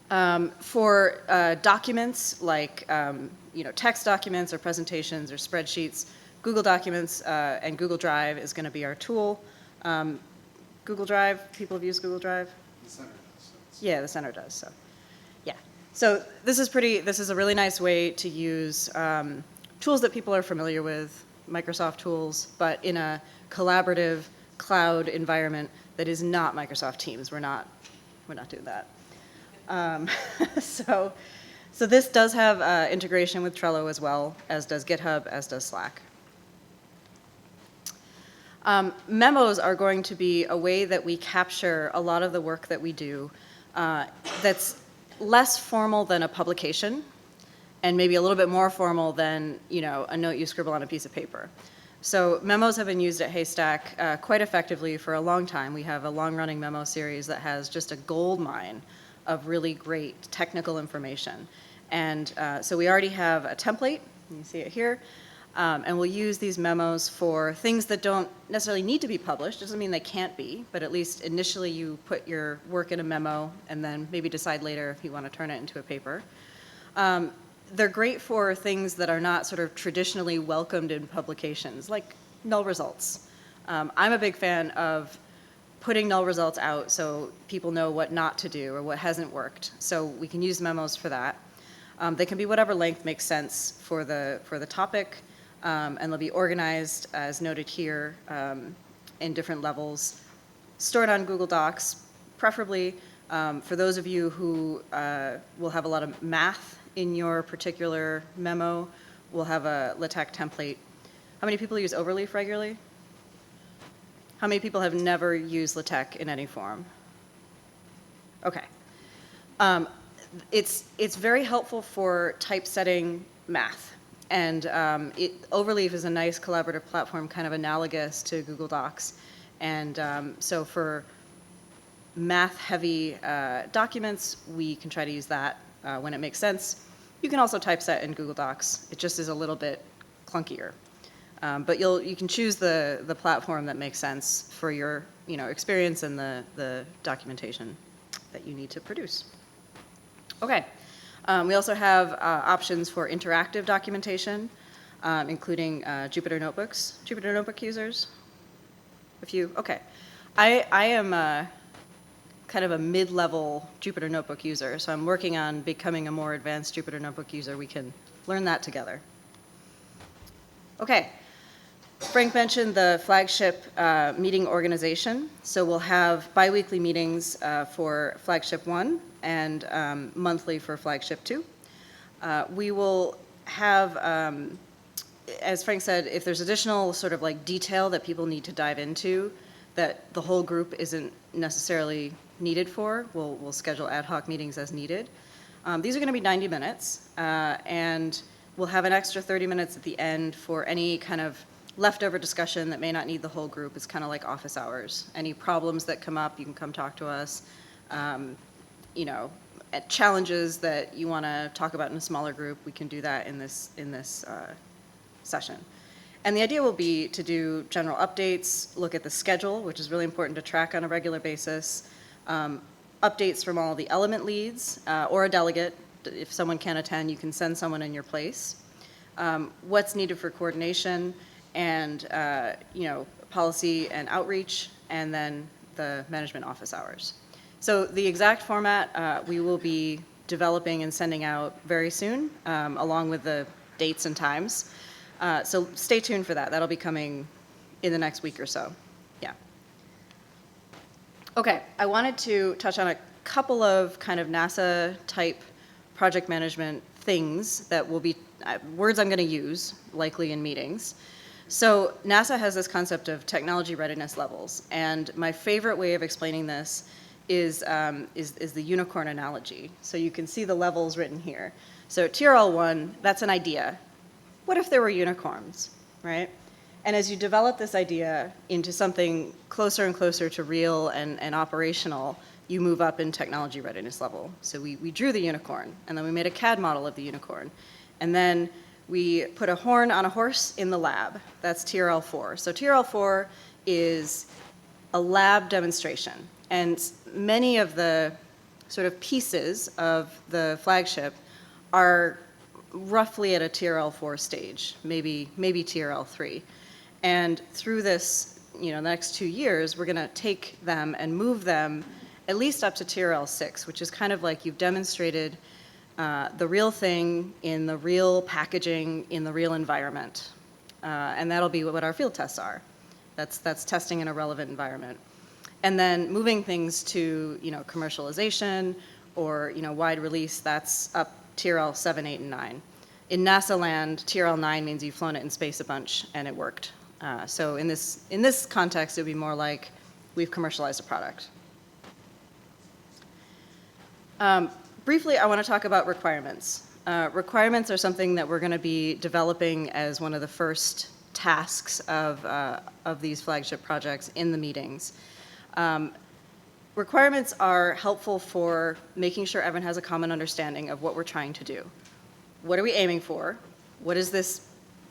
For documents like text documents or presentations or spreadsheets, Google Documents and Google Drive is going to be our tool. Google Drive, people have used Google Drive? The center does. Yeah, the center does, so yeah. So this is a really nice way to use tools that people are familiar with, Microsoft tools, but in a collaborative cloud environment that is not Microsoft Teams. We're not doing that. So this does have integration with Trello as well, as does GitHub, as does Slack. Memos are going to be a way that we capture a lot of the work that we do that's less formal than a publication and maybe a little bit more formal than, you know, a note you scribble on a piece of paper. So memos have been used at Haystack quite effectively for a long time. We have a long-running memo series that has just a gold mine of really great technical information. And so we already have a template, you see it here, and we'll use these memos for things that don't necessarily need to be published. Doesn't mean they can't be, but at least initially you put your work in a memo and then maybe decide later if you want to turn it into a paper. They're great for things that are not sort of traditionally welcomed in publications, like null results. I'm a big fan of putting null results out so people know what not to do or what hasn't worked. So we can use memos for that. They can be whatever length makes sense for the topic, and they'll be organized, as noted here, in different levels, stored on Google Docs, preferably for those of you who will have a lot of math in your particular memo. We'll have a LaTeX template. How many people use Overleaf regularly? How many people have never used LaTeX in any form? Okay. It's very helpful for typesetting math. And Overleaf is a nice collaborative platform, kind of analogous to Google Docs. And so for math-heavy documents, we can try to use that when it makes sense. You can also typeset in Google Docs. It just is a little bit clunkier. But you can choose the platform that makes sense for your experience and the documentation that you need to produce. Okay. We also have options for interactive documentation, including Jupyter Notebooks. Jupyter Notebook users? A few? Okay. I am kind of a mid-level Jupyter Notebook user, so I'm working on becoming a more advanced Jupyter Notebook user. We can learn that together. Okay. Frank mentioned the Flagship meeting organization. So we'll have biweekly meetings for Flagship 1 and monthly for Flagship 2. We will have, as Frank said, if there's additional sort of like detail that people need to dive into that the whole group isn't necessarily needed for, we'll schedule ad hoc meetings as needed. These are going to be 90 minutes, and we'll have an extra 30 minutes at the end for any kind of leftover discussion that may not need the whole group. It's kind of like office hours. Any problems that come up, you can come talk to us. Challenges that you want to talk about in a smaller group, we can do that in this session. And the idea will be to do general updates, look at the schedule, which is really important to track on a regular basis, updates from all the element leads or a delegate. If someone can't attend, you can send someone in your place. What's needed for coordination, and policy and outreach, and then the management office hours. So the exact format we will be developing and sending out very soon, along with the dates and times. So stay tuned for that. That'll be coming in the next week or so. Yeah. Okay, I wanted to touch on a couple of kind of NASA type project management things that will be words I'm going to use likely in meetings. So NASA has this concept of technology readiness levels, and my favorite way of explaining this is the unicorn analogy. So you can see the levels written here. So TRL1, that's an idea. What if there were unicorns, right? And as you develop this idea into something closer and closer to real and operational, you move up in technology readiness level. So we drew the unicorn, and then we made a CAD model of the unicorn. And then we put a horn on a horse in the lab. That's TRL4. So TRL4 is a lab demonstration. And many of the sort of pieces of the flagship are roughly at a TRL4 stage, maybe TRL3. And through this, the next 2 years, we're going to take them and move them at least up to TRL6, which is kind of like you've demonstrated the real thing in the real packaging in the real environment. And that'll be what our field tests are. That's testing in a relevant environment. And then moving things to, commercialization or, wide release, that's up TRL 7, 8, and 9. In NASA land, TRL 9 means you've flown it in space a bunch and it worked. So in this context, it would be more like we've commercialized a product. Briefly, I want to talk about requirements. Requirements are something that we're going to be developing as one of the first tasks of these flagship projects in the meetings. Requirements are helpful for making sure everyone has a common understanding of what we're trying to do. What are we aiming for? What does this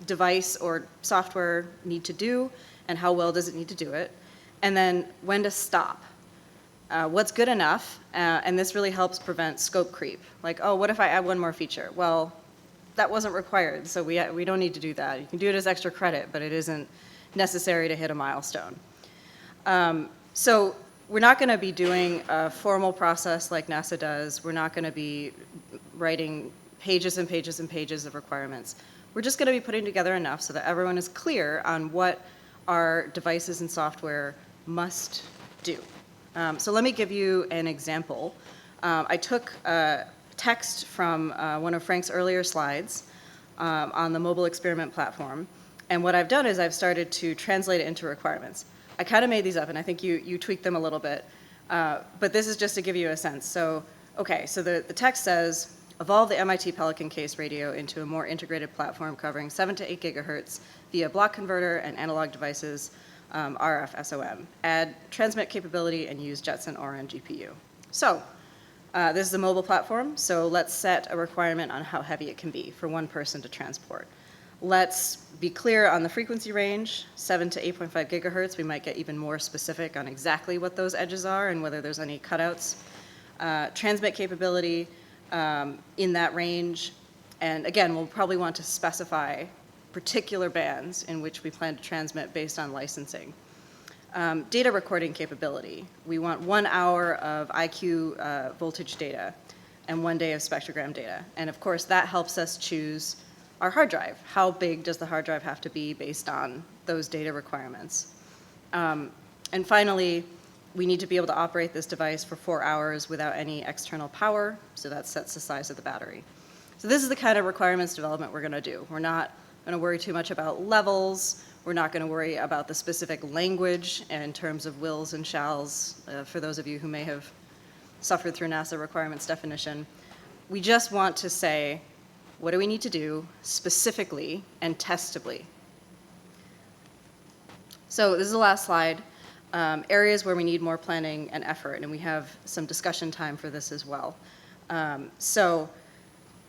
device or software need to do? And how well does it need to do it? And then when to stop. What's good enough? And this really helps prevent scope creep. Like, oh, what if I add one more feature? Well, that wasn't required, so we don't need to do that. You can do it as extra credit, but it isn't necessary to hit a milestone. So we're not going to be doing a formal process like NASA does. We're not going to be writing pages and pages and pages of requirements. We're just going to be putting together enough so that everyone is clear on what our devices and software must do. So let me give you an example. I took text from one of Frank's earlier slides on the mobile experiment platform, and what I've done is I've started to translate it into requirements. I kind of made these up, and I think you tweaked them a little bit, but this is just to give you a sense. So, okay, so the text says, evolve the MIT Pelican case radio into a more integrated platform covering 7 to 8 gigahertz via block converter and analog devices, RF SOM. Add transmit capability and use Jetson Orin GPU. So this is a mobile platform, so let's set a requirement on how heavy it can be for one person to transport. Let's be clear on the frequency range, 7 to 8.5 gigahertz. We might get even more specific on exactly what those edges are and whether there's any cutouts. Transmit capability in that range. And again, we'll probably want to specify particular bands in which we plan to transmit based on licensing. Data recording capability. We want 1 hour of IQ voltage data and 1 day of spectrogram data. And of course, that helps us choose our hard drive. How big does the hard drive have to be based on those data requirements? And finally, we need to be able to operate this device for 4 hours without any external power, so that sets the size of the battery. So this is the kind of requirements development we're going to do. We're not going to worry too much about levels. We're not going to worry about the specific language in terms of wills and shalls, for those of you who may have suffered through NASA requirements definition. We just want to say, what do we need to do specifically and testably? So this is the last slide. Areas where we need more planning and effort, and we have some discussion time for this as well. So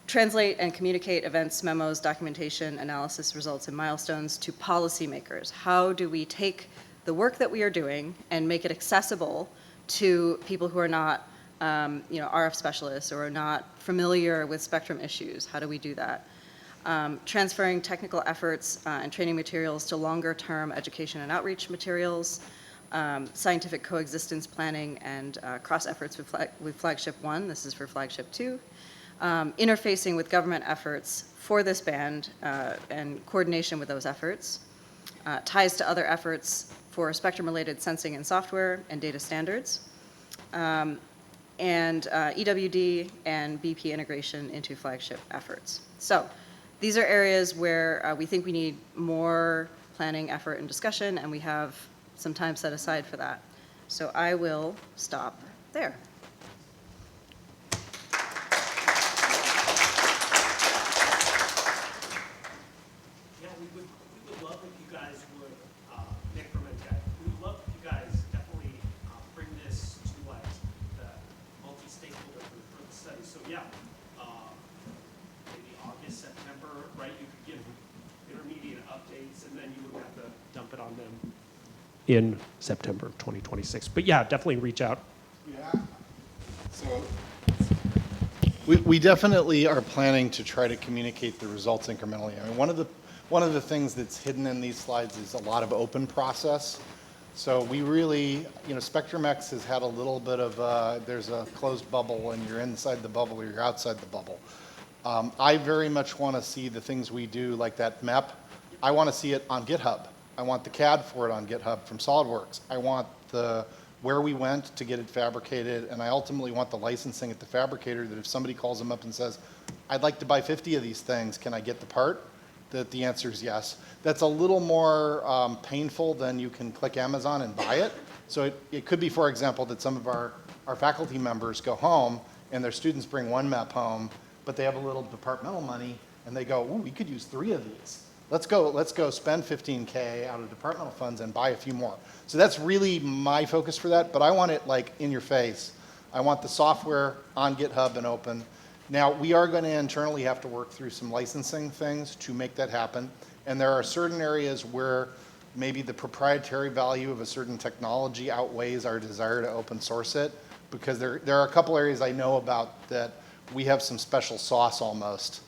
translate and communicate events, memos, documentation, analysis, results, and milestones to policymakers. How do we take the work that we are doing and make it accessible to people who are not RF specialists or are not familiar with spectrum issues? How do we do that? Transferring technical efforts and training materials to longer-term education and outreach materials, scientific coexistence planning and cross efforts with Flagship 1. This is for Flagship 2. Interfacing with government efforts for this band and coordination with those efforts. Ties to other efforts for spectrum-related sensing and software and data standards. And EWD and BP integration into Flagship efforts. So these are areas where we think we need more planning, effort, and discussion, and we have some time set aside for that. So I will stop there. Yeah, we would love if you guys would, Nick from EdTech, we would love if you guys definitely bring this to like the multi-stakeholder for the study. So yeah, maybe August, September, right? You could give intermediate updates and then you would have to dump it on them in September of 2026. But yeah, definitely reach out. Yeah. So we definitely are planning to try to communicate the results incrementally. I mean, one of the things that's hidden in these slides is a lot of open process. So we really, SpectrumX has had a little bit of, there's a closed bubble and you're inside the bubble or you're outside the bubble. I very much want to see the things we do, like that MEP. I want to see it on GitHub. I want the CAD for it on GitHub from SolidWorks. I want where we went to get it fabricated, and I ultimately want the licensing at the fabricator that if somebody calls them up and says, I'd like to buy 50 of these things, can I get the part? That the answer is yes. That's a little more painful than you can click Amazon and buy it. So it could be, for example, that some of our faculty members go home and their students bring one MEP home, but they have a little departmental money and they go, ooh, we could use 3 of these. Let's go spend $15K out of departmental funds and buy a few more. So that's really my focus for that, but I want it like in your face. I want the software on GitHub and open. Now, we are going to internally have to work through some licensing things to make that happen. And there are certain areas where maybe the proprietary value of a certain technology outweighs our desire to open source it, because there are a couple areas I know about that we have some special sauce almost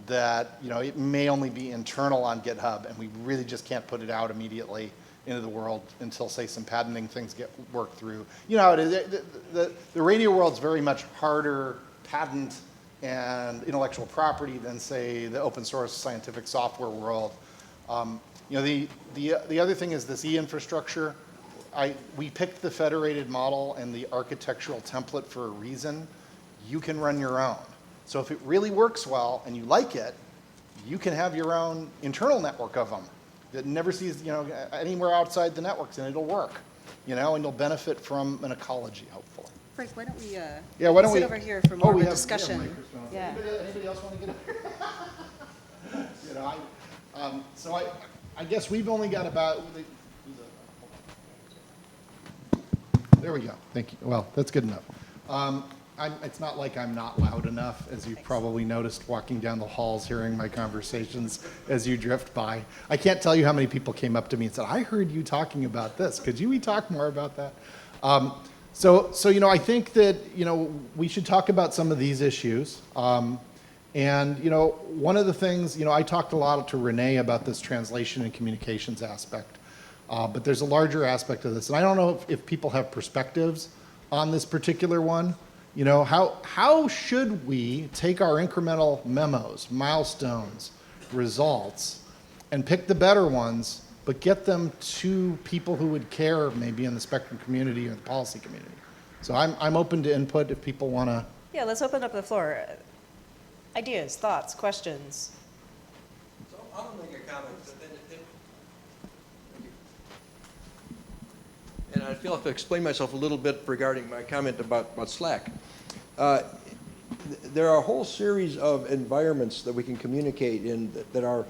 that, it may only be internal on GitHub and we really just can't put it out immediately into the world until, say, some patenting things get worked through. It is, the radio world's very much harder patent and intellectual property than, say, the open source scientific software world. The other thing is this e-infrastructure. We picked the federated model and the architectural template for a reason. You can run your own. So if it really works well and you like it, you can have your own internal network of them that never sees anywhere outside the networks, and it'll work, and you'll benefit from an ecology, hopefully. Frank, why don't we sit over here for more of a discussion? Yeah. Anybody else want to get up? So I guess we've only got about. There we go. Thank you. Well, that's good enough. It's not like I'm not loud enough, as you've probably noticed walking down the halls, hearing my conversations as you drift by. I can't tell you how many people came up to me and said, I heard you talking about this. Could we talk more about that? So I think that, we should talk about some of these issues. And, one of the things, I talked a lot to Renee about this translation and communications aspect. But there's a larger aspect of this. And I don't know if people have perspectives on this particular one. How should we take our incremental memos, milestones, results, and pick the better ones, but get them to people who would care, maybe in the Spectrum community or the policy community? So I'm open to input if people want to. Yeah, let's open up the floor. Ideas, thoughts, questions. So I'll make a comment, but then and I feel I have to explain myself a little bit regarding my comment about Slack. There are a whole series of environments that we can communicate in that are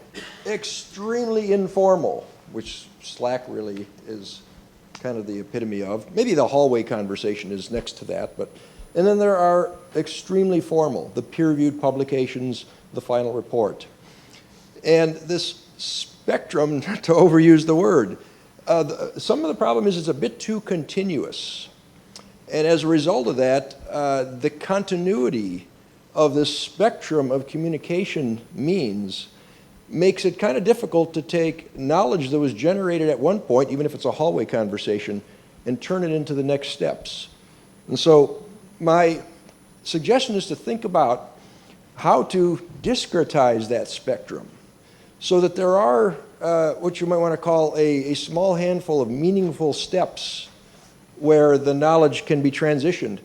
extremely informal, which Slack really is kind of the epitome of. Maybe the hallway conversation is next to that, and then there are extremely formal, the peer-reviewed publications, the final report. And this spectrum, to overuse the word, some of the problem is it's a bit too continuous. And as a result of that, the continuity of this spectrum of communication means makes it kind of difficult to take knowledge that was generated at one point, even if it's a hallway conversation, and turn it into the next steps. And so my suggestion is to think about how to discretize that spectrum so that there are what you might want to call a small handful of meaningful steps where the knowledge can be transitioned.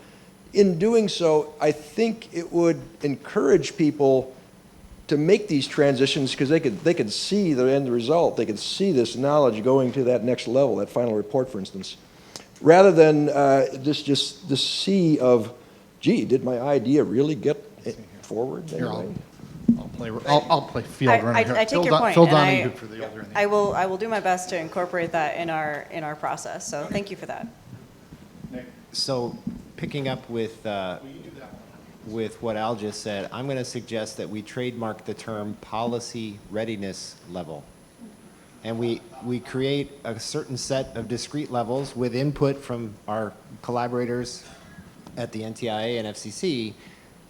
In doing so, I think it would encourage people to make these transitions because they could see the end result. They could see this knowledge going to that next level, that final report, for instance, rather than just the sea of, gee, did my idea really get forward? Here, I'll play field runner here. I take your point, Phil and Donahue for the older. I will do my best to incorporate that in our process. So thank you for that. So picking up with what Al just said, I'm going to suggest that we trademark the term policy readiness level. And we create a certain set of discrete levels with input from our collaborators at the NTIA and FCC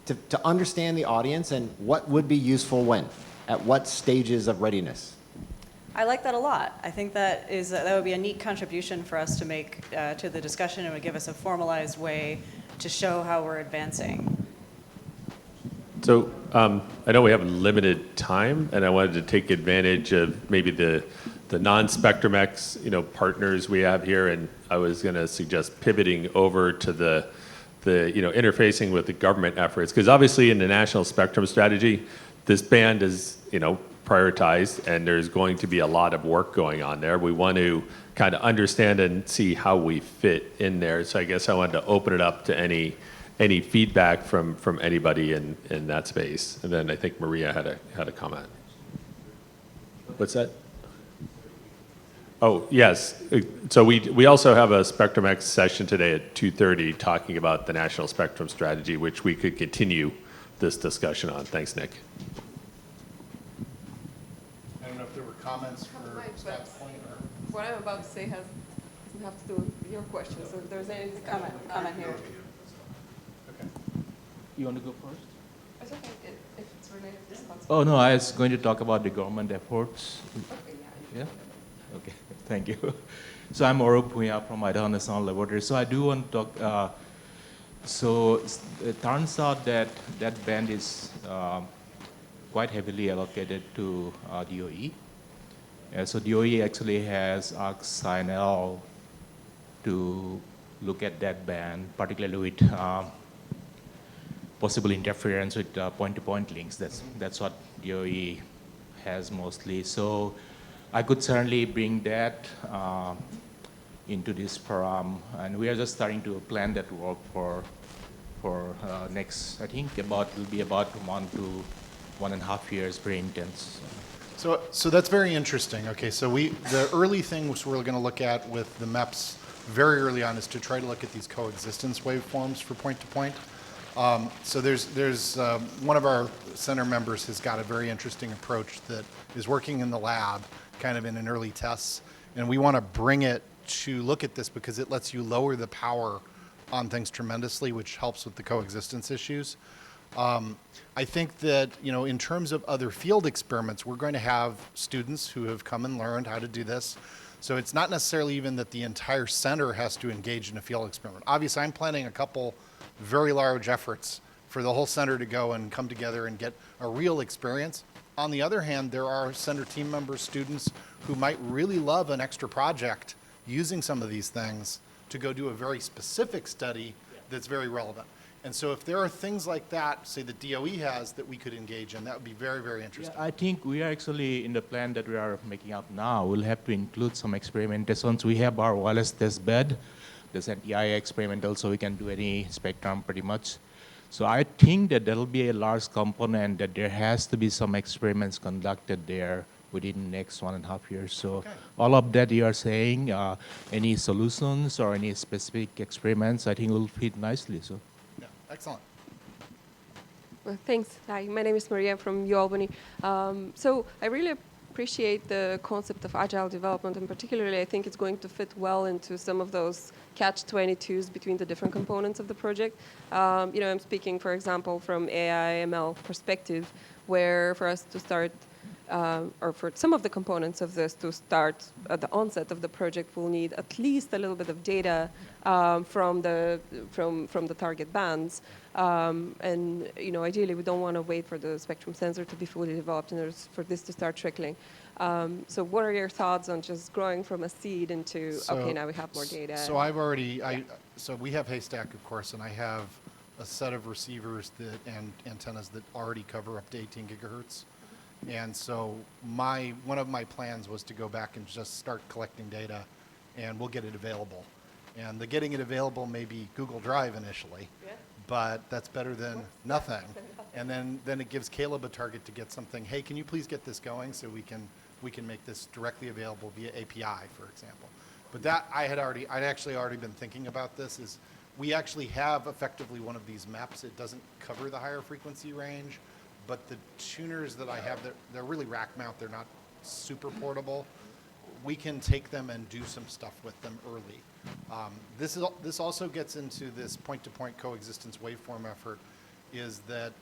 to understand the audience and what would be useful when, at what stages of readiness. I like that a lot. I think that would be a neat contribution for us to make to the discussion. It would give us a formalized way to show how we're advancing. So I know we have limited time, and I wanted to take advantage of maybe the non-SpectrumX partners we have here, and I was going to suggest pivoting over to the interfacing with the government efforts, because obviously in the National Spectrum Strategy, this band is prioritized, and there's going to be a lot of work going on there. We want to kind of understand and see how we fit in there. So I guess I wanted to open it up to any feedback from anybody in that space. And then I think Maria had a comment. What's that? Oh, yes. So we also have a SpectrumX session today at 2:30 talking about the National Spectrum Strategy, which we could continue this discussion on. Thanks, Nick. I don't know if there were comments for Scott's point or... What I'm about to say doesn't have to do with your question, so if there's any comment here. Okay. You want to go first? It's okay, if it's related to this concept. Oh, no, I was going to talk about the government efforts. Okay, yeah. Yeah? Okay, thank you. So I'm Arup Puya from Idaho National Laboratory. So I do want to talk, so it turns out that that band is quite heavily allocated to DOE. So DOE actually has asked SINL to look at that band, particularly with possible interference with point-to-point links. That's what DOE has mostly. So I could certainly bring that into this forum, and we are just starting to plan that work for next, I think it'll be about 1 to 1.5 years, very intense. So that's very interesting. Okay, so the early things we're going to look at with the MEPS very early on is to try to look at these coexistence waveforms for point-to-point. So there's one of our center members has got a very interesting approach that is working in the lab, kind of in an early tests, and we want to bring it to look at this because it lets you lower the power on things tremendously, which helps with the coexistence issues. I think that, in terms of other field experiments, we're going to have students who have come and learned how to do this. So it's not necessarily even that the entire center has to engage in a field experiment. Obviously, I'm planning a couple very large efforts for the whole center to go and come together and get a real experience. On the other hand, there are center team members, students who might really love an extra project using some of these things to go do a very specific study that's very relevant. And so if there are things like that, say the DOE has, that we could engage in, that would be very, very interesting. Yeah, I think we are actually in the plan that we are making up now. We'll have to include some experimentations. We have our wireless test bed. There's an EIA experimental, so we can do any spectrum pretty much. So I think that there'll be a large component that there has to be some experiments conducted there within the next 1.5 years. So Okay. all of that you are saying, any solutions or any specific experiments, I think will fit nicely. So. Yeah, excellent. Well, thanks. Hi, my name is Maria from UAlbany. So I really appreciate the concept of agile development, and particularly I think it's going to fit well into some of those catch-22s between the different components of the project. I'm speaking, for example, from AI/ML perspective, where for us to start, or for some of the components of this to start at the onset of the project, we'll need at least a little bit of data from the target bands. And ideally, we don't want to wait for the spectrum sensor to be fully developed in order for this to start trickling. So what are your thoughts on just growing from a seed into, okay, now we have more data? So I've already, so we have Haystack, of course, and I have a set of receivers and antennas that already cover up to 18 gigahertz. And so one of my plans was to go back and just start collecting data, and we'll get it available. And the getting it available may be Google Drive initially, but that's better than nothing. And then it gives Caleb a target to get something. Hey, can you please get this going so we can make this directly available via API, for example. But that I'd actually already been thinking about this. Is we actually have effectively one of these maps. It doesn't cover the higher frequency range, but the tuners that I have, they're really rack mount. They're not super portable. We can take them and do some stuff with them early. This also gets into this point-to-point coexistence waveform effort, is that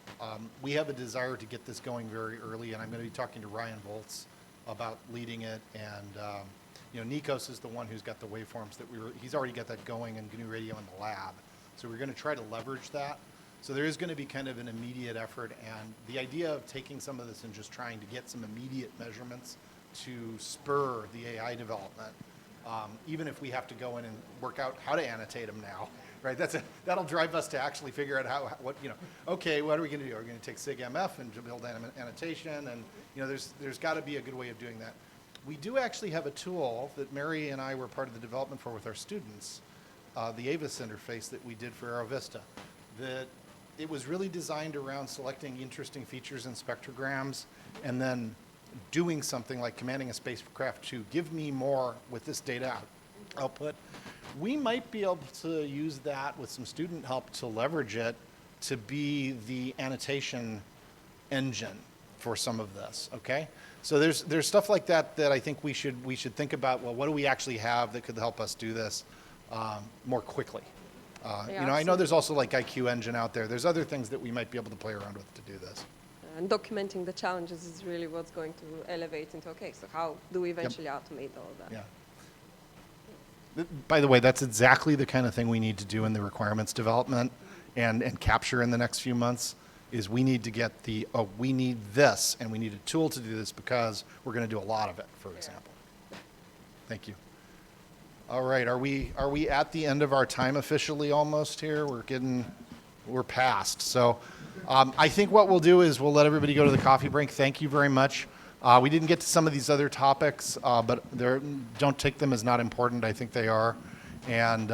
we have a desire to get this going very early, and I'm going to be talking to Ryan Volz about leading it, and Nikos is the one who's got the waveforms that he's already got that going in GNU Radio in the lab. So we're going to try to leverage that. So there is going to be kind of an immediate effort, and the idea of taking some of this and just trying to get some immediate measurements to spur the AI development, even if we have to go in and work out how to annotate them now, right? That'll drive us to actually figure out okay, what are we going to do? Are we going to take SIG-MF and build annotation? And there's got to be a good way of doing that. We do actually have a tool that Mary and I were part of the development for with our students, the AVIS interface that we did for AeroVista. That it was really designed around selecting interesting features in spectrograms and then doing something like commanding a spacecraft to give me more with this data output. We might be able to use that with some student help to leverage it to be the annotation engine for some of this, okay? So there's stuff like that that I think we should think about, well, what do we actually have that could help us do this more quickly? I know there's also like IQ Engine out there. There's other things that we might be able to play around with to do this. And documenting the challenges is really what's going to elevate into, okay, so how do we eventually automate all of that? Yeah. By the way, that's exactly the kind of thing we need to do in the requirements development and capture in the next few months, is we need to get we need this, and we need a tool to do this because we're going to do a lot of it, for example. Thank you. All right, are we at the end of our time officially almost here? We're past. So I think what we'll do is we'll let everybody go to the coffee break. Thank you very much. We didn't get to some of these other topics, but don't take them as not important. I think they are. And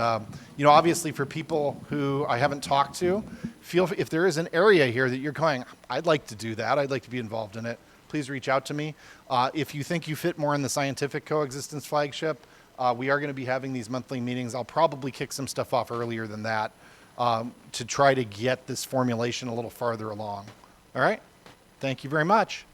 obviously for people who I haven't talked to, if there is an area here that you're going, I'd like to do that, I'd like to be involved in it, please reach out to me. If you think you fit more in the scientific coexistence flagship, we are going to be having these monthly meetings. I'll probably kick some stuff off earlier than that to try to get this formulation a little farther along. All right? Thank you very much.